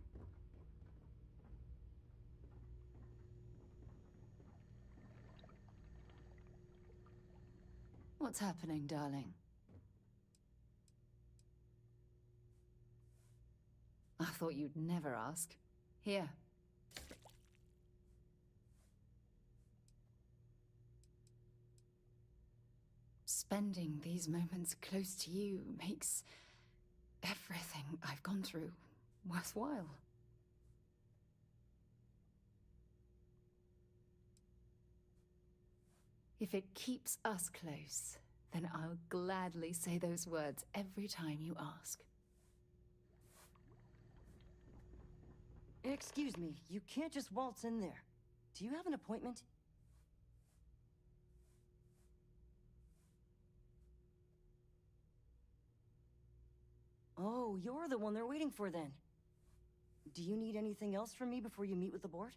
What's happening, darling? I thought you'd never ask. Here. Spending these moments close to you makes everything I've gone through worthwhile. If it keeps us close, then I'll gladly say those words every time you ask. Excuse me, you can't just waltz in there. Do you have an appointment? Oh, you're the one they're waiting for then. Do you need anything else from me before you meet with the board?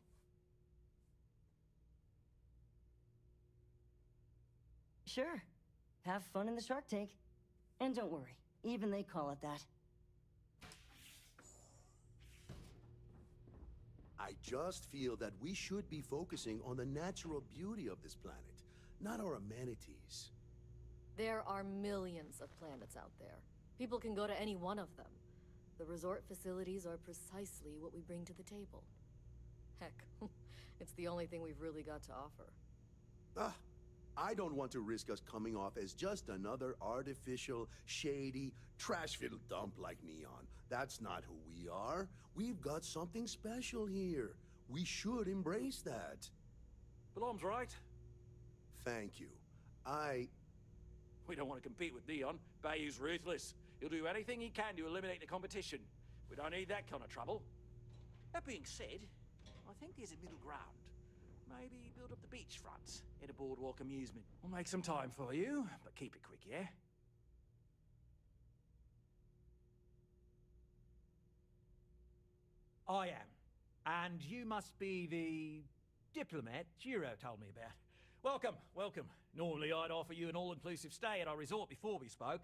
Sure. Have fun in the Shark Tank. And don't worry, even they call it that. I just feel that we should be focusing on the natural beauty of this planet, not our amenities. There are millions of planets out there. People can go to any one of them. The resort facilities are precisely what we bring to the table. Heck, it's the only thing we've really got to offer. Ah, I don't want to risk us coming off as just another artificial, shady, trash-filled dump like Neon. That's not who we are. We've got something special here. We should embrace that. Blom's right. Thank you. We don't want to compete with Neon. Bayou's ruthless. He'll do anything he can to eliminate the competition. We don't need that kind of trouble. That being said, I think there's a middle ground. Maybe build up the beachfront in a boardwalk amusement. We'll make some time for you, but keep it quick, yeah? I am. And you must be the diplomat Jiro told me about. Welcome, welcome. Normally I'd offer you an all-inclusive stay at our resort before we spoke.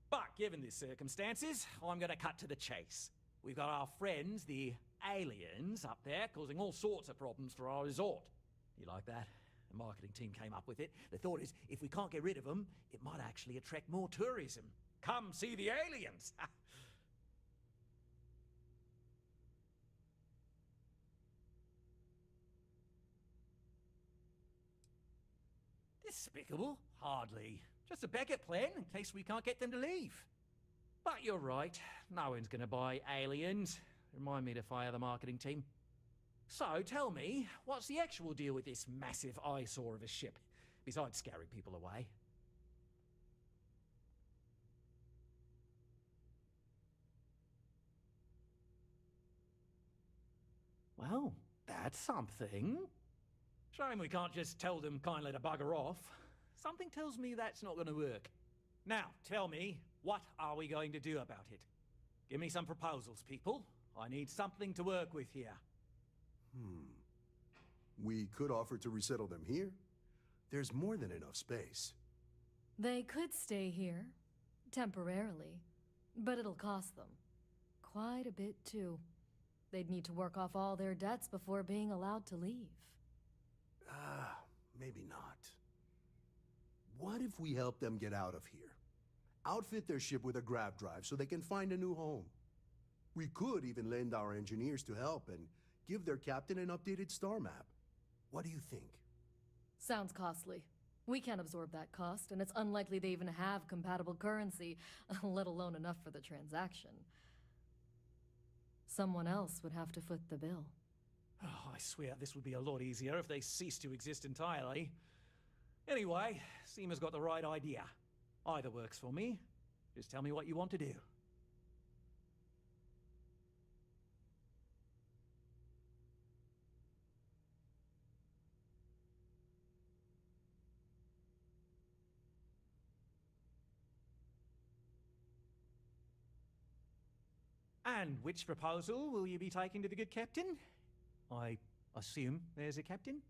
But given the circumstances, I'm gonna cut to the chase. We've got our friends, the aliens, up there, causing all sorts of problems for our resort. You like that? The marketing team came up with it. The thought is, if we can't get rid of them, it might actually attract more tourism. Come see the aliens! Despicable? Hardly. Just a backup plan in case we can't get them to leave. But you're right. No one's gonna buy aliens. Remind me to fire the marketing team. So, tell me, what's the actual deal with this massive eyesore of a ship, besides scaring people away? Well, that's something. Shame we can't just tell them kindly to bugger off. Something tells me that's not going to work. Now, tell me, what are we going to do about it? Give me some proposals, people. I need something to work with here. We could offer to resettle them here. There's more than enough space. They could stay here, temporarily, but it'll cost them. Quite a bit, too. They'd need to work off all their debts before being allowed to leave. Maybe not. What if we help them get out of here? Outfit their ship with a grab drive so they can find a new home. We could even lend our engineers to help and give their captain an updated star map. What do you think? Sounds costly. We can't absorb that cost, and it's unlikely they even have compatible currency, let alone enough for the transaction. Someone else would have to foot the bill. Oh, I swear this would be a lot easier if they ceased to exist entirely. Anyway, Seema's got the right idea. Either works for me. Just tell me what you want to do. And which proposal will you be taking to the good captain? I assume there's a captain?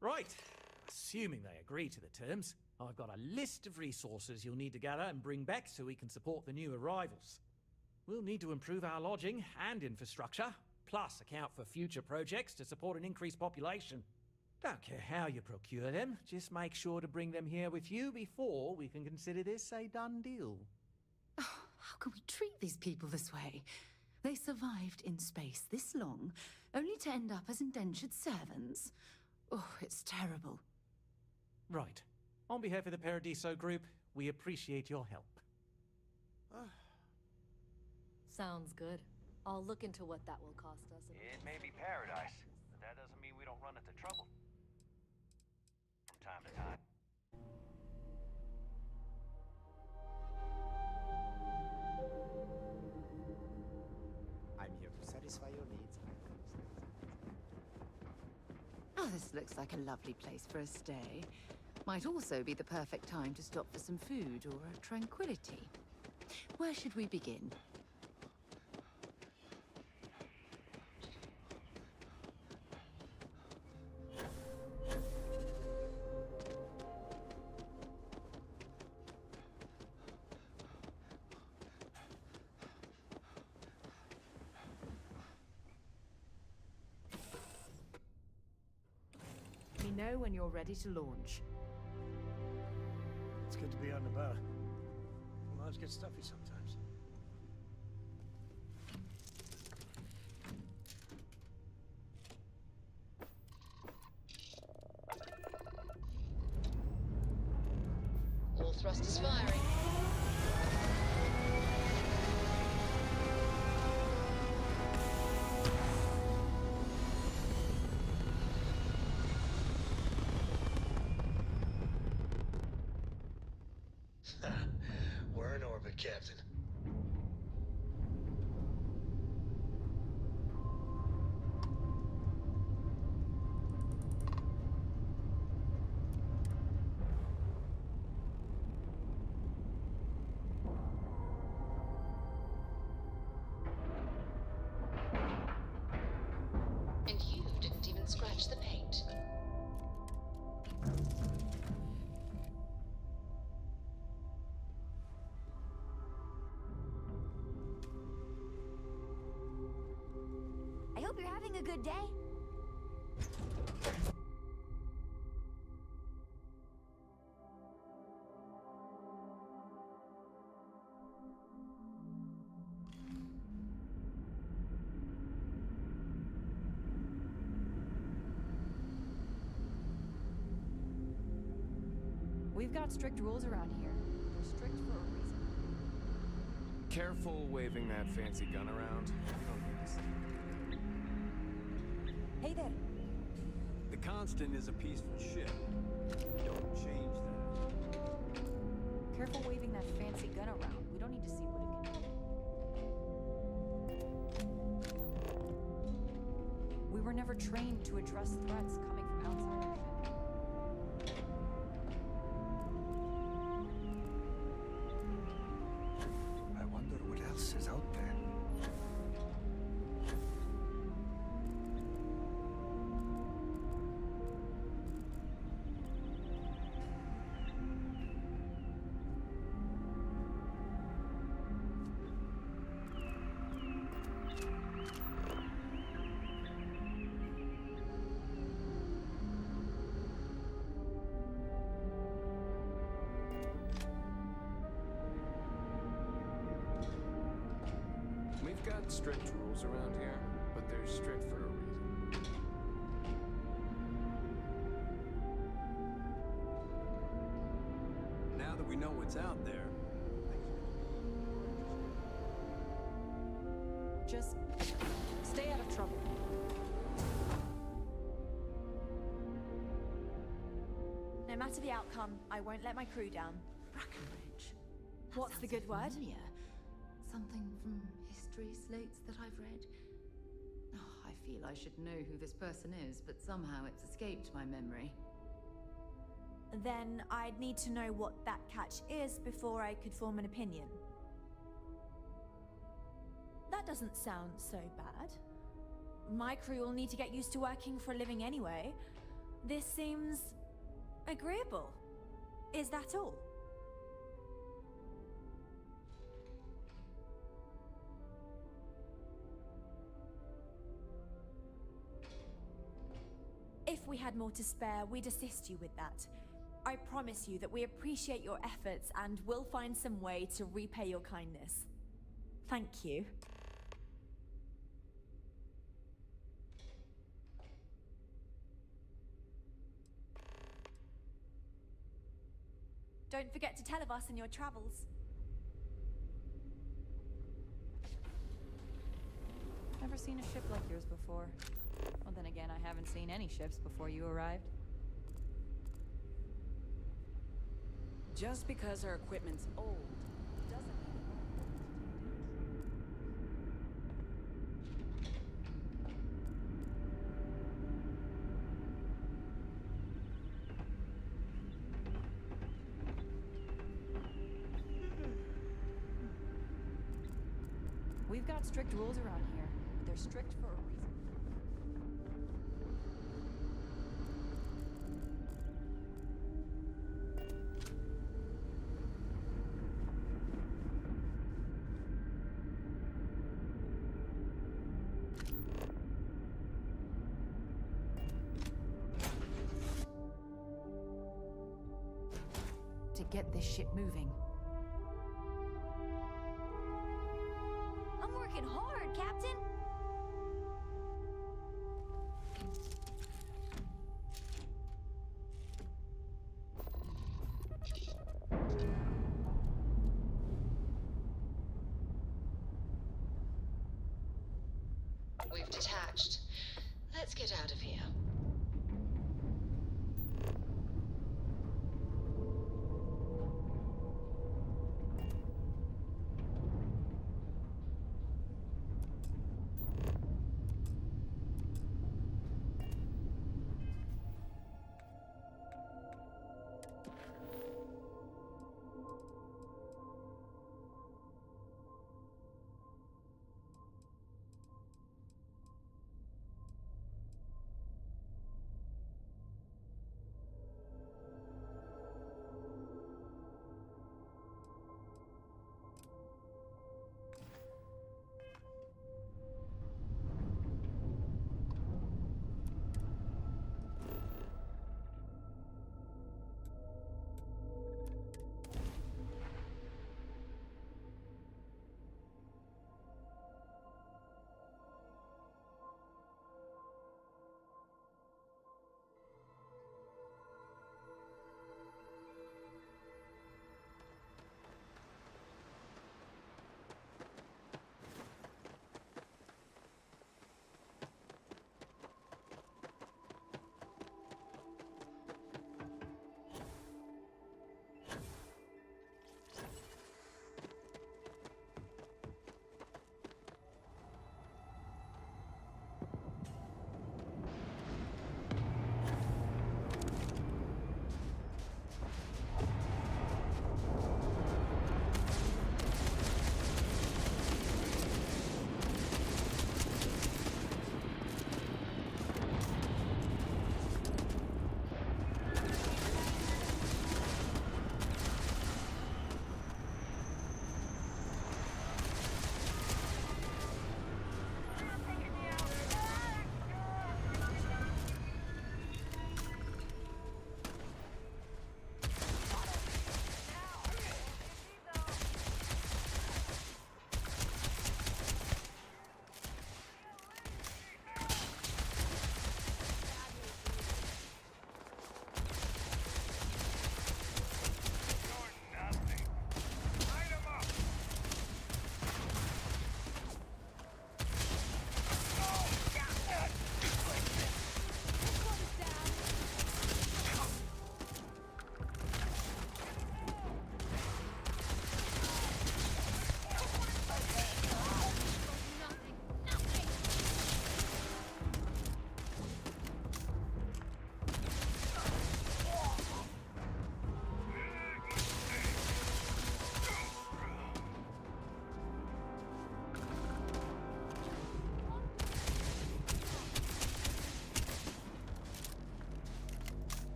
Right. assuming they agree to the terms, I've got a list of resources you'll need to gather and bring back so we can support the new arrivals. We'll need to improve our lodging and infrastructure, plus account for future projects to support an increased population. Don't care how you procure them, just make sure to bring them here with you before we can consider this a done deal. Oh, how can we treat these people this way? They survived in space this long, only to end up as indentured servants. Oh, it's terrible. Right. On behalf of the Paradiso Group, we appreciate your help. Sounds good. I'll look into what that will cost us. It may be paradise, but that doesn't mean we don't run into trouble. From time to time. I'm here to satisfy your needs. Oh, this looks like a lovely place for a stay. Might also be the perfect time to stop for some food or tranquility. Where should we begin? Let me know when you're ready to launch. It's good to be out and about. Lives get stuffy sometimes. All thrusters firing. We're in orbit, Captain. And you didn't even scratch the paint. I hope you're having a good day. We've got strict rules around here. They're strict for a reason. Careful waving that fancy gun around. You don't need to see. Hey there. The Constant is a peaceful ship. Don't change that. Careful waving that fancy gun around. We don't need to see what it can do. We were never trained to address threats coming from outside our ship. I wonder what else is out there. We've got strict rules around here, but they're strict for a reason. Now that we know what's out there, Just stay out of trouble. No matter the outcome, I won't let my crew down. Brackenridge. What's the good word? Familiar. Something from history slates that I've read. Oh, I feel I should know who this person is, but somehow it's escaped my memory. Then I'd need to know what that catch is before I could form an opinion. That doesn't sound so bad. My crew will need to get used to working for a living anyway. This seems Agreeable. Is that all? If we had more to spare, we'd assist you with that. I promise you that we appreciate your efforts and will find some way to repay your kindness. Thank you. Don't forget to tell of us in your travels. Never seen a ship like yours before. Well, then again, I haven't seen any ships before you arrived. Just because our equipment's old doesn't mean We've got strict rules around here, but they're strict for a reason. To get this ship moving. I'm working hard, Captain. We've detached. Let's get out of here.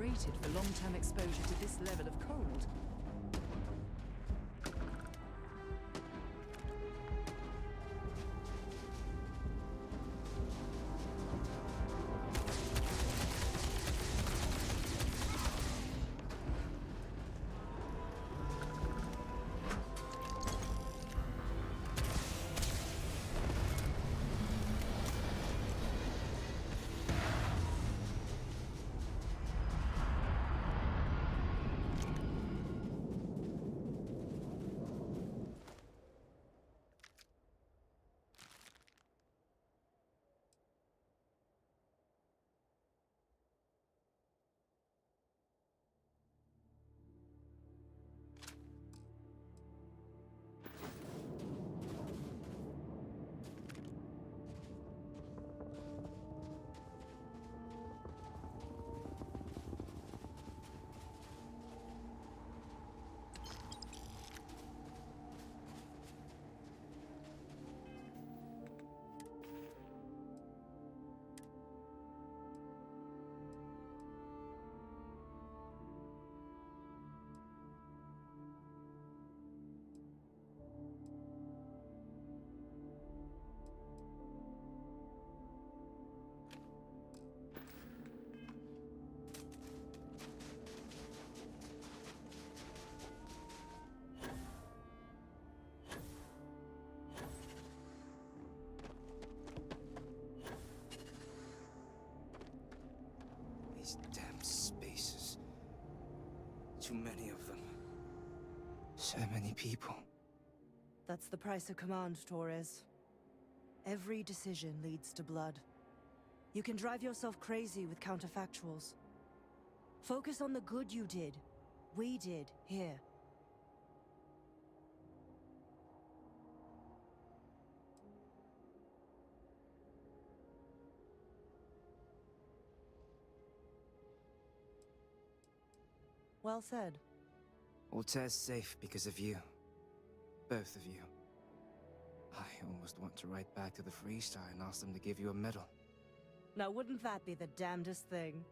rated for long-term exposure to this level of cold. These damn spaces. Too many of them. So many people. That's the price of command, Torres. Every decision leads to blood. You can drive yourself crazy with counterfactuals. Focus on the good you did. We did, here. Well said. Altair's safe because of you. Both of you. I almost want to write back to the Freestar and ask them to give you a medal. Now wouldn't that be the damnedest thing?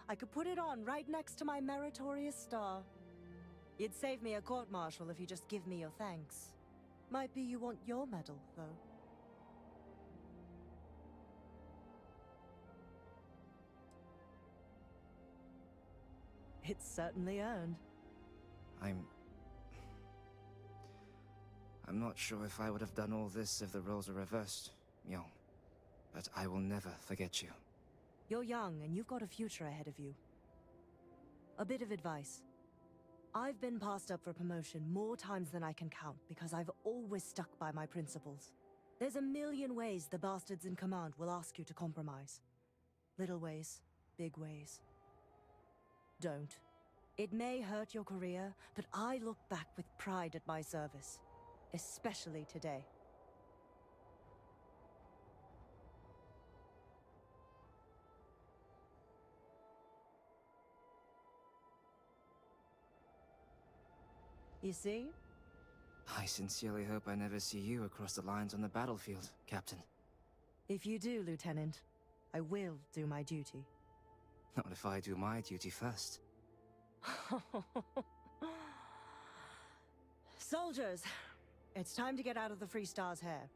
I could put it on right next to my meritorious star. You'd save me a court-martial if you just give me your thanks. Might be you want your medal, though. It's certainly earned. I'm not sure if I would have done all this if the roles were reversed, Myung. But I will never forget you. You're young, and you've got a future ahead of you. A bit of advice. I've been passed up for promotion more times than I can count because I've always stuck by my principles. There's a million ways the bastards in command will ask you to compromise. Little ways, big ways. Don't. It may hurt your career, but I look back with pride at my service. Especially today. You see? I sincerely hope I never see you across the lines on the battlefield, Captain. If you do, Lieutenant, I will do my duty. Not if I do my duty first. Soldiers, it's time to get out of the Freestar's hair.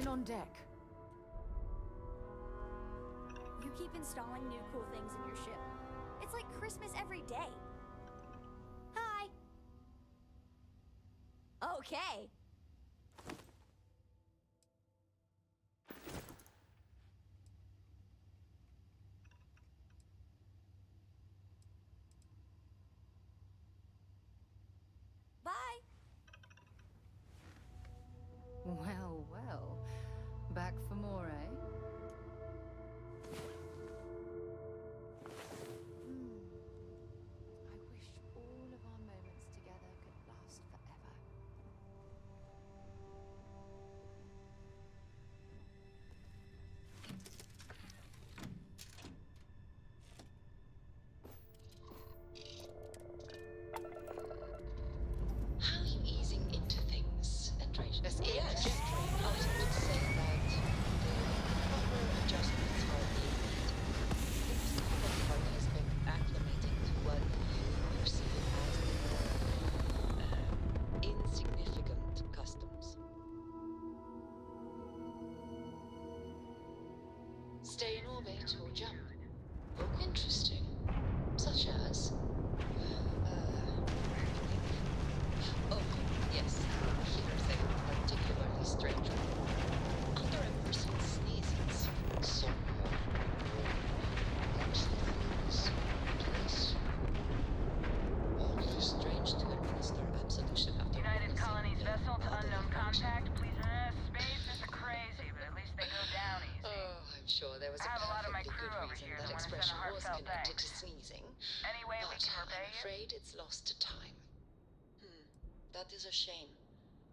Everyone on deck. You keep installing new cool things in your ship. It's like Christmas every day. Hi. Okay. Bye. Well, well. Back for more, eh? I wish all of our moments together could last forever. How are you easing into things, Andrej? Yes. I would say that the proper adjustments are being made. It seems that the party has been acclimating to what you perceive as insignificant customs. Stay in orbit or jump. Oh, interesting. Such as? Oh, yes. Here's a particularly strange one. Under a person sneezes, some place. Oddly strange to administer absolution after United Colonies vessel to unknown contact. Please, space is crazy, but at least they go down easy. Oh, I'm sure there was I have a lot of my perfectly crew good over reason here that that wanna send a expression was heartfelt connected to thanks. sneezing. Any way we But can repay I'm you? afraid it's lost to time. That is a shame.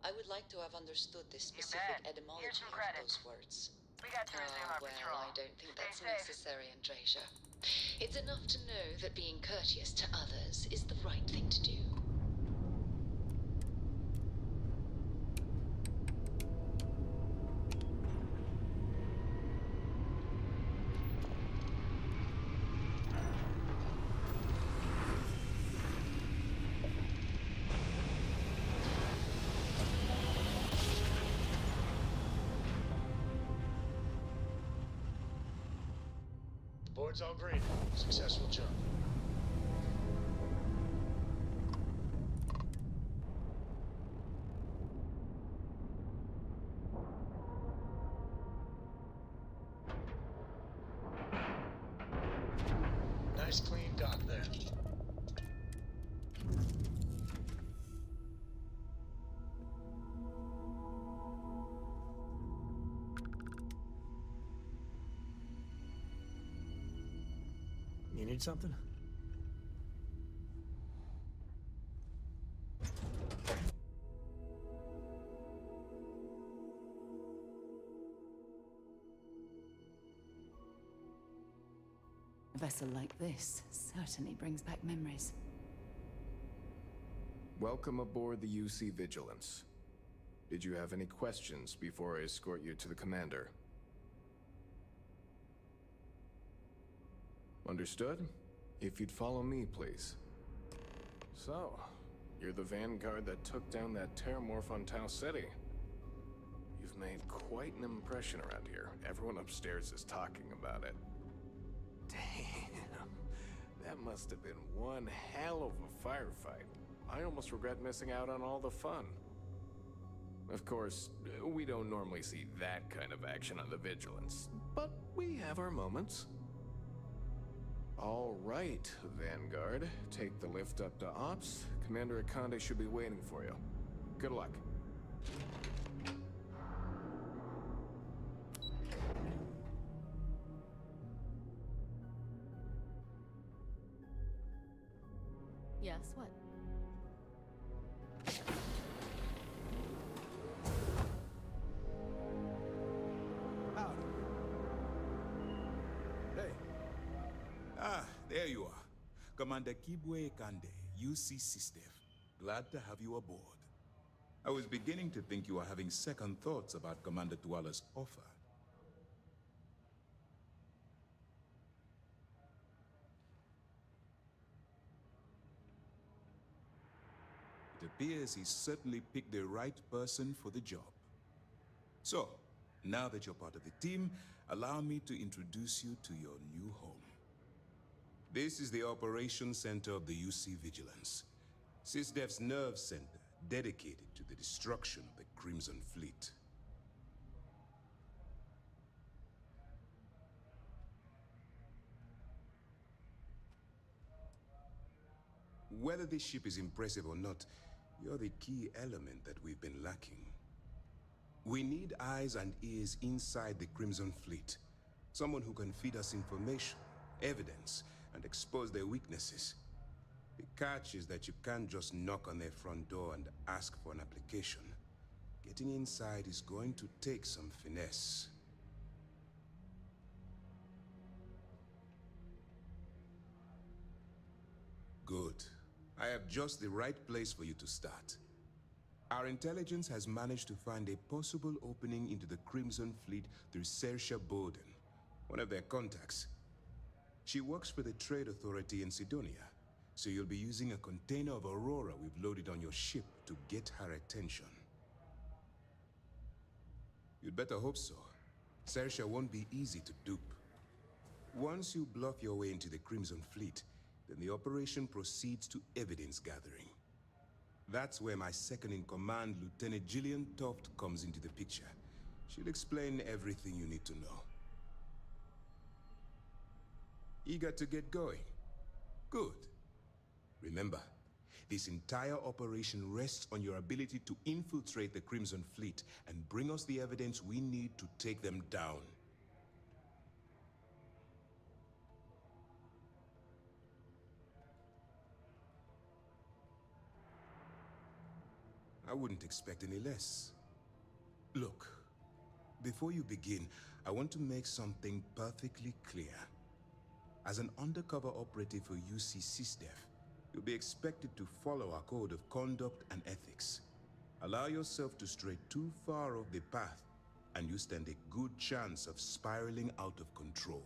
I would like to have understood the specific bet. etymology Here's some of credits. those words. We got to resume our Well, patrol. I don't think Stay that's safe. necessary, Andreja. It's enough to know that being courteous to others is the right thing to do. Board's all green. Successful jump. Nice clean dock there. You need something? A vessel like this certainly brings back memories. Welcome aboard the UC Vigilance. Did you have any questions before I escort you to the commander? Understood? If you'd follow me, please. So, you're the vanguard that took down that terramorph on Tau City. You've made quite an impression around here. Everyone upstairs is talking about it. Damn. That must have been one hell of a firefight. I almost regret missing out on all the fun. Of course, we don't normally see that kind of action on the Vigilance, but we have our moments. All right, Vanguard. Take the lift up to Ops. Commander Akande should be waiting for you. Good luck. Yes, what? Howdy. Hey. Ah, there you are. Commander Kibwe Kande, UC System. Glad to have you aboard. I was beginning to think you were having second thoughts about Commander Tuala's offer. It appears he certainly picked the right person for the job. So, Now that you're part of the team, allow me to introduce you to your new home. This is the Operations Center of the UC Vigilance, SysDef's nerve center dedicated to the destruction of the Crimson Fleet. Whether this ship is impressive or not, you're the key element that we've been lacking. We need eyes and ears inside the Crimson Fleet. Someone who can feed us information, evidence, and expose their weaknesses. The catch is that you can't just knock on their front door and ask for an application. Getting inside is going to take some finesse. Good. I have just the right place for you to start. Our intelligence has managed to find a possible opening into the Crimson Fleet through Saoirse Bowden, one of their contacts. She works for the Trade Authority in Sidonia, so you'll be using a container of Aurora we've loaded on your ship to get her attention. You'd better hope so. Saoirse won't be easy to dupe. Once you bluff your way into the Crimson Fleet, then the operation proceeds to evidence gathering. That's where my second-in-command, Lieutenant Gillian Toft, comes into the picture. She'll explain everything you need to know. Eager to get going? Good. Remember, this entire operation rests on your ability to infiltrate the Crimson Fleet and bring us the evidence we need to take them down. I wouldn't expect any less. Look, before you begin, I want to make something perfectly clear. As an undercover operative for UC SysDef, you'll be expected to follow our code of conduct and ethics. Allow yourself to stray too far off the path, and you stand a good chance of spiraling out of control.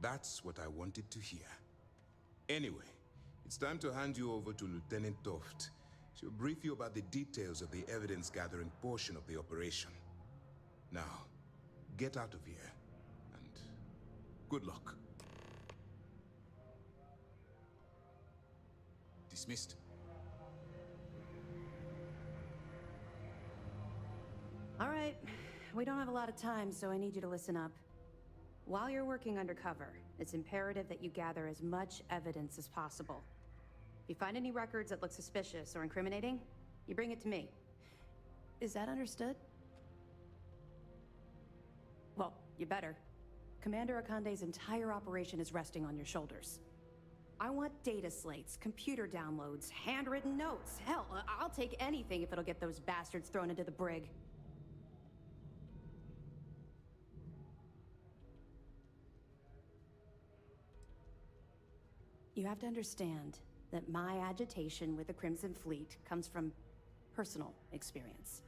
That's what I wanted to hear. Anyway, it's time to hand you over to Lieutenant Toft. She'll brief you about the details of the evidence-gathering portion of the operation. Now, get out of here, and good luck. Dismissed. All right. We don't have a lot of time, so I need you to listen up. While you're working undercover, it's imperative that you gather as much evidence as possible. If you find any records that look suspicious or incriminating, you bring it to me. Is that understood? Well, you better. Commander Akande's entire operation is resting on your shoulders. I want data slates, computer downloads, handwritten notes. Hell, I'll take anything if it'll get those bastards thrown into the brig. You have to understand that my agitation with the Crimson Fleet comes from personal experience.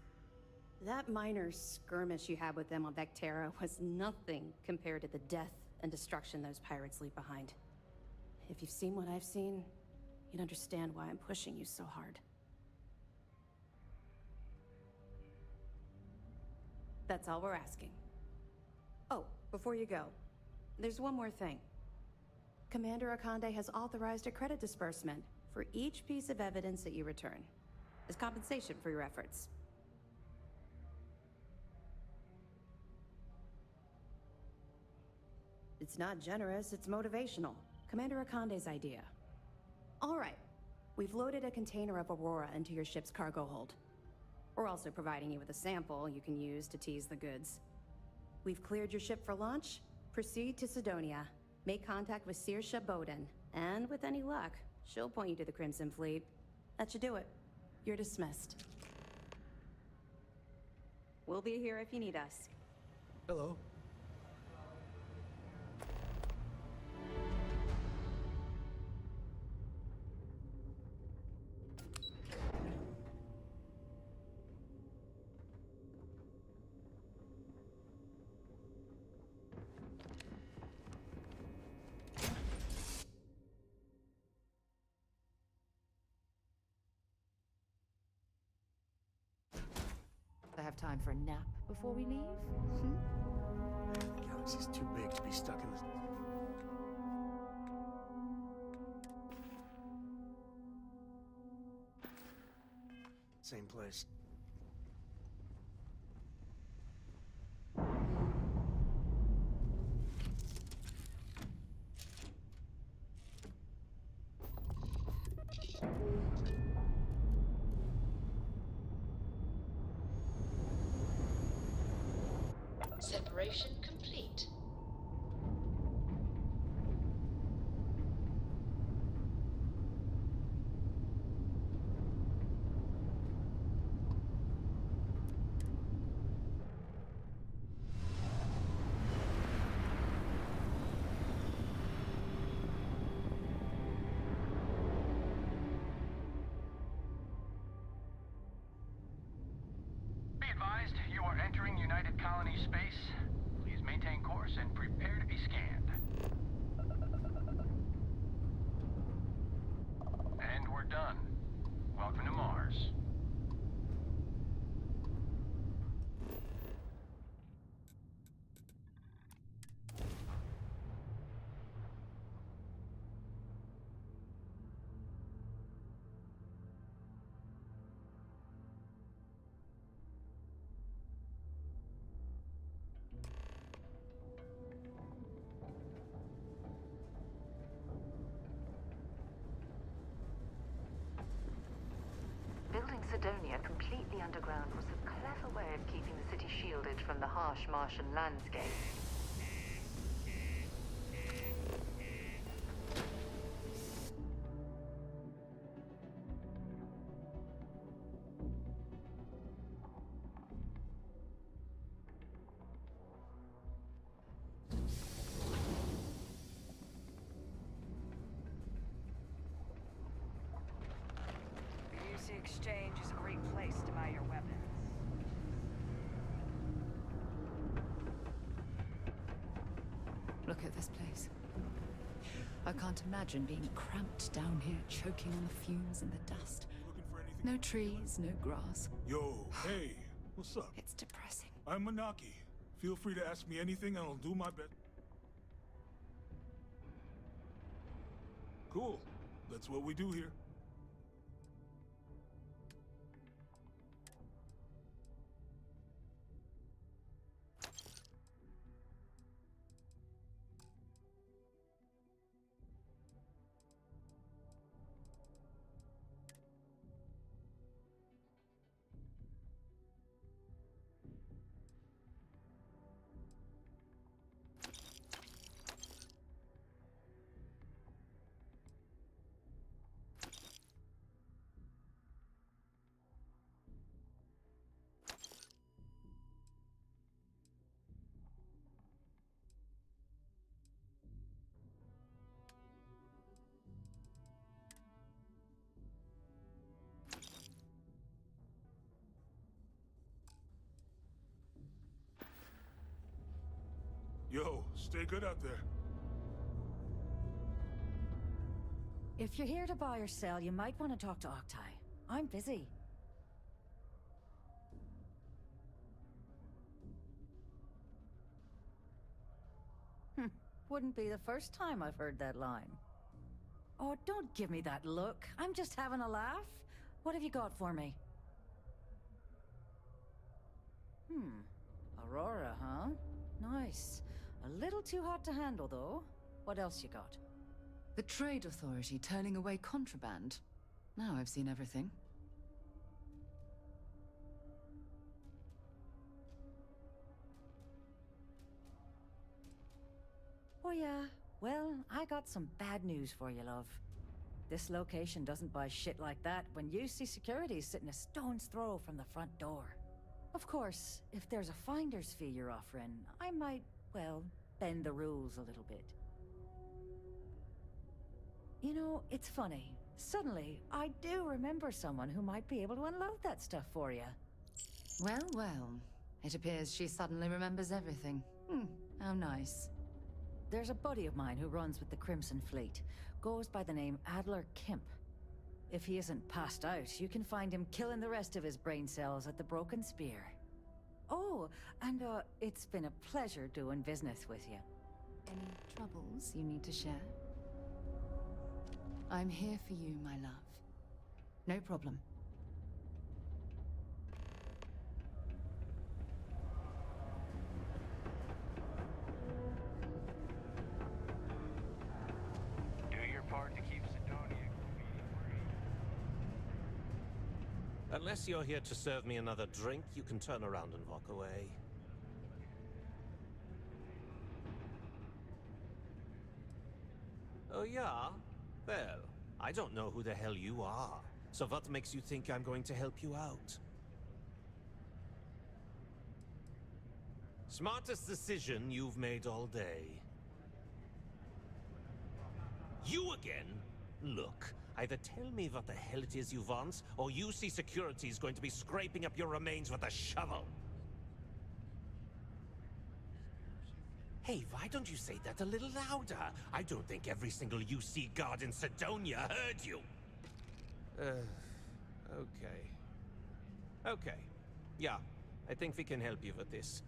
That minor skirmish you had with them on Vectera was nothing compared to the death and destruction those pirates leave behind. If you've seen what I've seen, you'd understand why I'm pushing you so hard. That's all we're asking. Oh, before you go, there's one more thing. Commander Akande has authorized a credit disbursement for each piece of evidence that you return, as compensation for your efforts. It's not generous, it's motivational. Commander Akande's idea. All right, we've loaded a container of Aurora into your ship's cargo hold. We're also providing you with a sample you can use to tease the goods. We've cleared your ship for launch. Proceed to Sidonia. Make contact with Saoirse Bowden, and with any luck, she'll point you to the Crimson Fleet. That should do it. You're dismissed. We'll be here if you need us. Hello. time for a nap before we leave? The galaxy's too big to be stuck in this. Same place. Separation complete. Be advised, you are entering United Colony space. Please maintain course and prepare to be scanned. And we're done. Welcome to Mars. Building Sidonia completely underground was a clever way of keeping the city shielded from the harsh Martian landscape. Exchange is a great place to buy your weapons. Look at this place. I can't imagine being cramped down here, choking on the fumes and the dust. No trees, no grass. Yo, hey, what's up? It's depressing. I'm Manaki. Feel free to ask me anything and I'll do my best. Cool. That's what we do here. Yo, stay good out there. If you're here to buy or sell, you might want to talk to Octai. I'm busy. Wouldn't be the first time I've heard that line. Oh, don't give me that look. I'm just having a laugh. What have you got for me? Aurora, huh? Nice. A little too hot to handle, though. What else you got? The Trade Authority turning away contraband. Now I've seen everything. Oh yeah, well, I got some bad news for you, love. This location doesn't buy shit like that when UC Security's sitting a stone's throw from the front door. Of course, if there's a finder's fee you're offering, I might, well, bend the rules a little bit. You know, it's funny. Suddenly, I do remember someone who might be able to unload that stuff for you. Well, well. It appears she suddenly remembers everything. How nice. There's a buddy of mine who runs with the Crimson Fleet. Goes by the name Adler Kemp. If he isn't passed out, you can find him killing the rest of his brain cells at the Broken Spear. Oh, and it's been a pleasure doing business with you. Any troubles you need to share? I'm here for you, my love. No problem. Do your part to keep Sidonia free. Unless you're here to serve me another drink, you can turn around and walk away. Oh yeah? Well, I don't know who the hell you are. So what makes you think I'm going to help you out? Smartest decision you've made all day. You again? Look, either tell me what the hell it is you want, or UC Security is going to be scraping up your remains with a shovel. Hey, why don't you say that a little louder? I don't think every single UC guard in Sidonia heard you. Okay. Okay. Yeah, I think we can help you with this.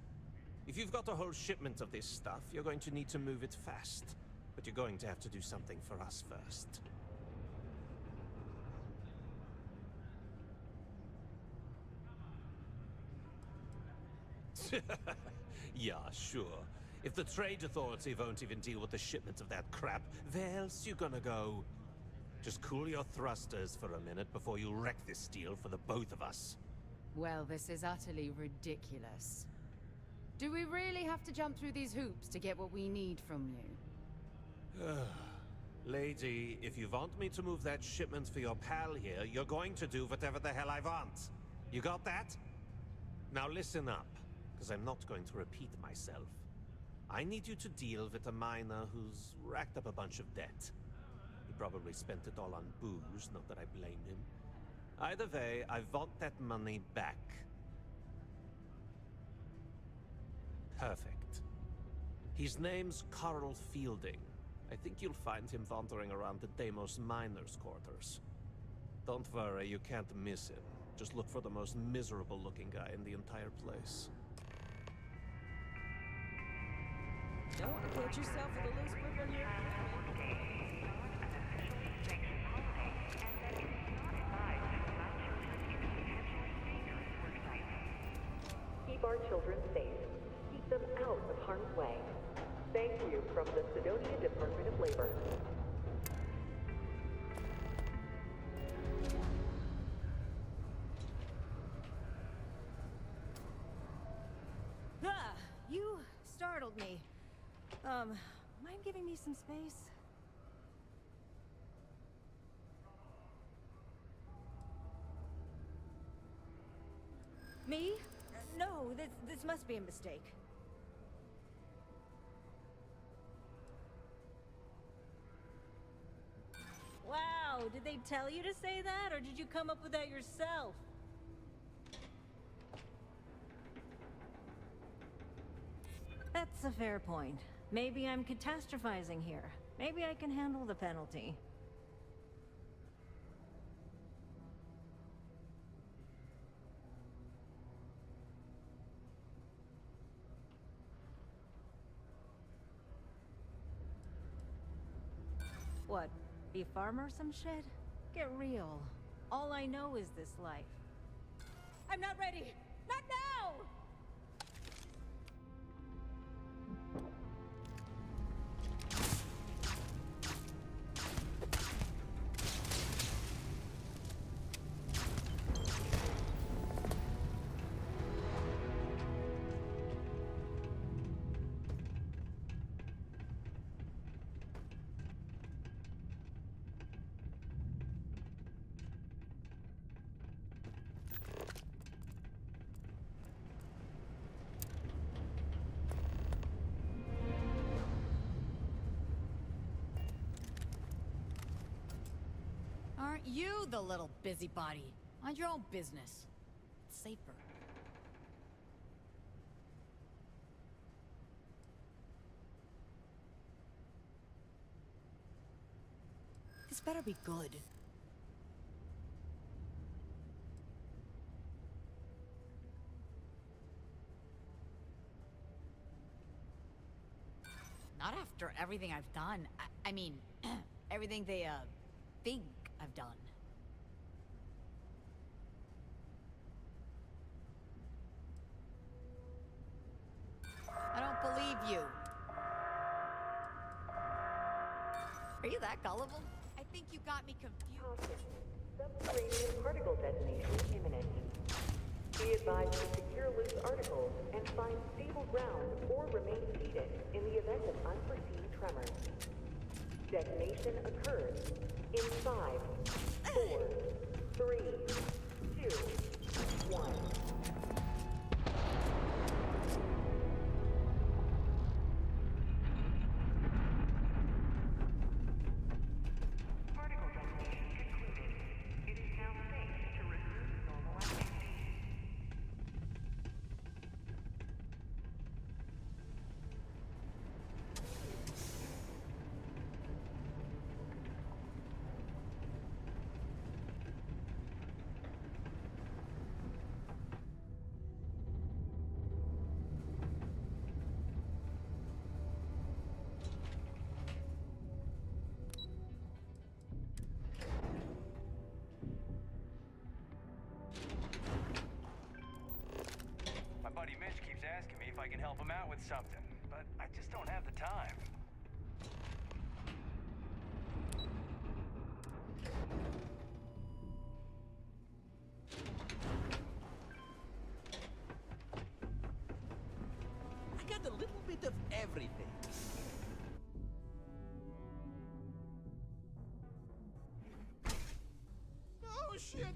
If you've got a whole shipment of this stuff, you're going to need to move it fast. But you're going to have to do something for us first. Yeah, sure. If the Trade Authority won't even deal with the shipment of that crap, where else you gonna go? Just cool your thrusters for a minute before you wreck this deal for the both of us. Well, this is utterly ridiculous. Do we really have to jump through these hoops to get what we need from you? Lady, if you want me to move that shipment for your pal here, you're going to do whatever the hell I want. You got that? Now listen up, because I'm not going to repeat myself. I need you to deal with a miner who's racked up a bunch of debt. He probably spent it all on booze, not that I blame him. Either way, I want that money back. Perfect. His name's Carl Fielding. I think you'll find him wandering around the Deimos miners' quarters. Don't worry, you can't miss him. Just look for the most miserable-looking guy in the entire place. Don't want to catch yourself with a loose whip on your Keep our children safe. Keep them out of harm's way. Thank you from the Sidonia Department of Labor. Ah, you startled me. Mind giving me some space? Me? No, this must be a mistake. Wow, did they tell you to say that, or did you come up with that yourself? That's a fair point. Maybe I'm catastrophizing here. Maybe I can handle the penalty. What? Be a farmer or some shit? Get real. All I know is this life. I'm not ready! Not now! Aren't you the little busybody? Mind your own business. It's safer. This better be good. Not after everything I've done. I mean, everything they, think I've done. I don't believe you. Are you that gullible? I think you got me confused. Subterranean particle detonation imminent. Be advised to secure loose articles and find stable ground or remain seated in the event of unforeseen tremors. Detonation occurs in 5, 4, 3, 2, 1. If I can help him out with something, but I just don't have the time. I got a little bit of everything. Oh, shit!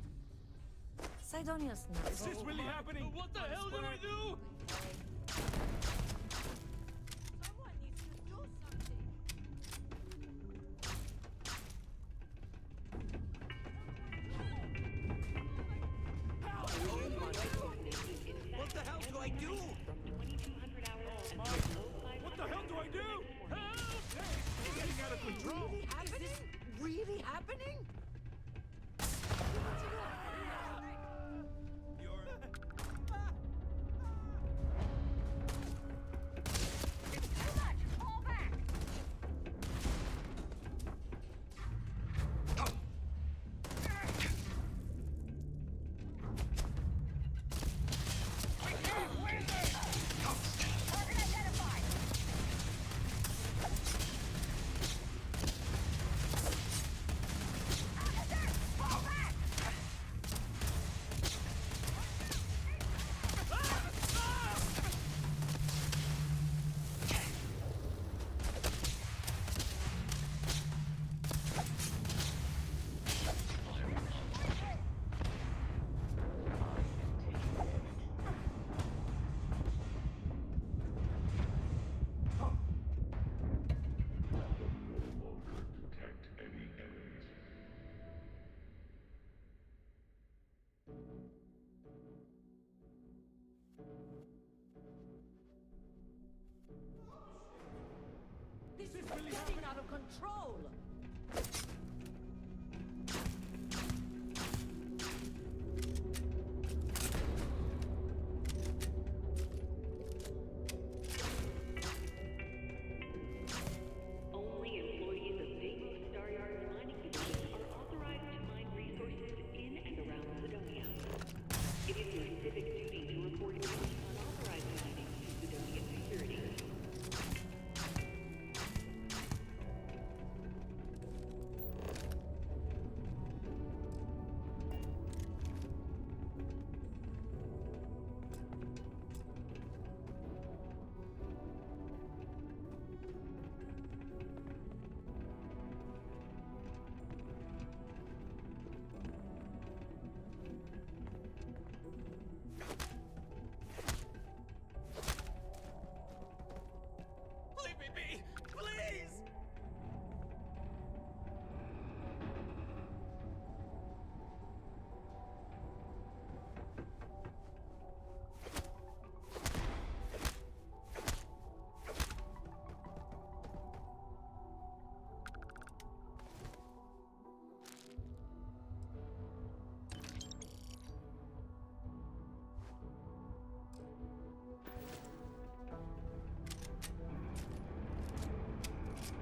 Sidonia's not. Is this really happening? What the hell do I do? Someone needs to do something. What the hell do I do? What the hell do I do? Help! It's getting out of control. Really happening? Really happening? This is getting out of control! Only employees of Deimos Staryard's mining division are authorized to mine resources in and around Sidonia. It is your civic duty to report any unauthorized mining to Sidonia security.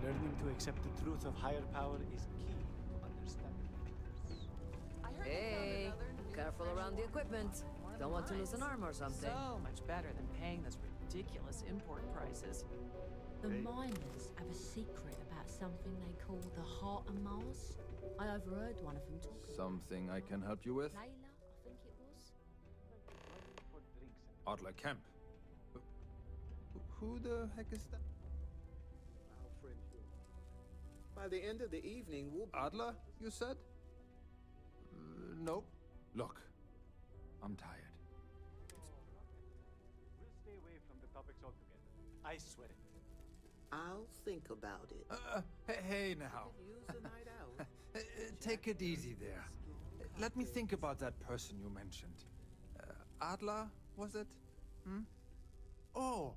Learning to accept the truth of higher power is key to understanding things. Hey, careful around the equipment. Don't want to lose an arm or something. So much better than paying those ridiculous import prices. The miners have a secret about something they call the Heart of Mars. I overheard one of them talk about Something I can help you with? Layla, I think it was. Adler Kemp. Who the heck is that? Our friend here. By the end of the evening, we'll... Adler, you said? Nope. Look, I'm tired. We'll stay away from the topics altogether. I swear it. I'll think about it. Hey now. Use the night out. Take it easy there. Let me think about that person you mentioned. Adler, was it? Hmm? Oh,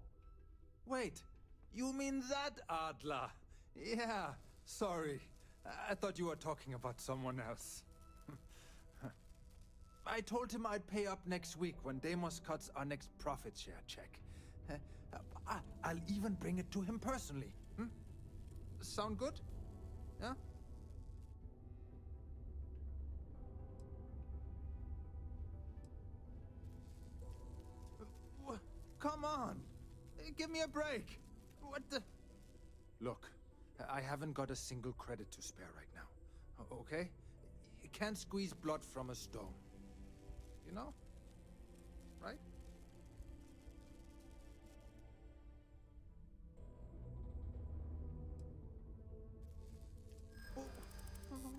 wait. You mean that Adler? Yeah, sorry. I thought you were talking about someone else. I told him I'd pay up next week when Deimos cuts our next profit share check. I'll even bring it to him personally. Hmm? Sound good? Yeah? Come on! Give me a break! What the... Look, I haven't got a single credit to spare right now. Okay? You can't squeeze blood from a stone. You know? Right?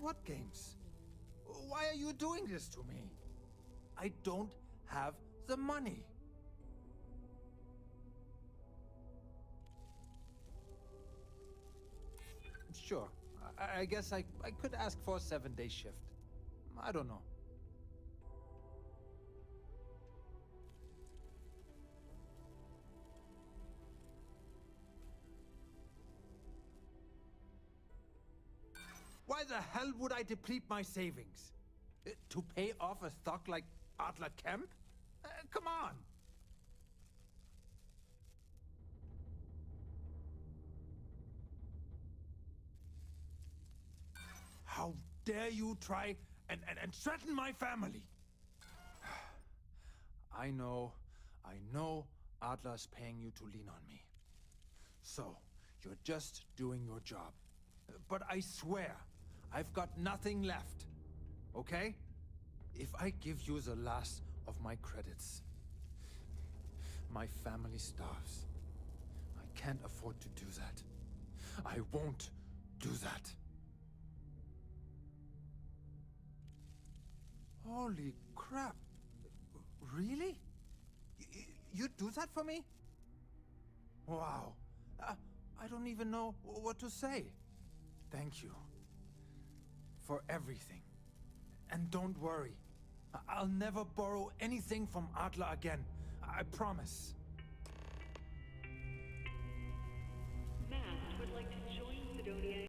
What games? Why are you doing this to me? I don't have the money. Sure. I guess I could ask for a 7-day shift. I don't know. Why the hell would I deplete my savings? To pay off a stock like Adler Kemp? Come on! How dare you try and threaten my family? I know Adler's paying you to lean on me. So, you're just doing your job. But I swear, I've got nothing left. Okay? If I give you the last of my credits, my family starves. I can't afford to do that. I won't do that. Holy crap. Really? You'd do that for me? Wow. I don't even know what to say. Thank you. For everything. And don't worry. I'll never borrow anything from Adler again. I promise. Mast would like to join Sidonia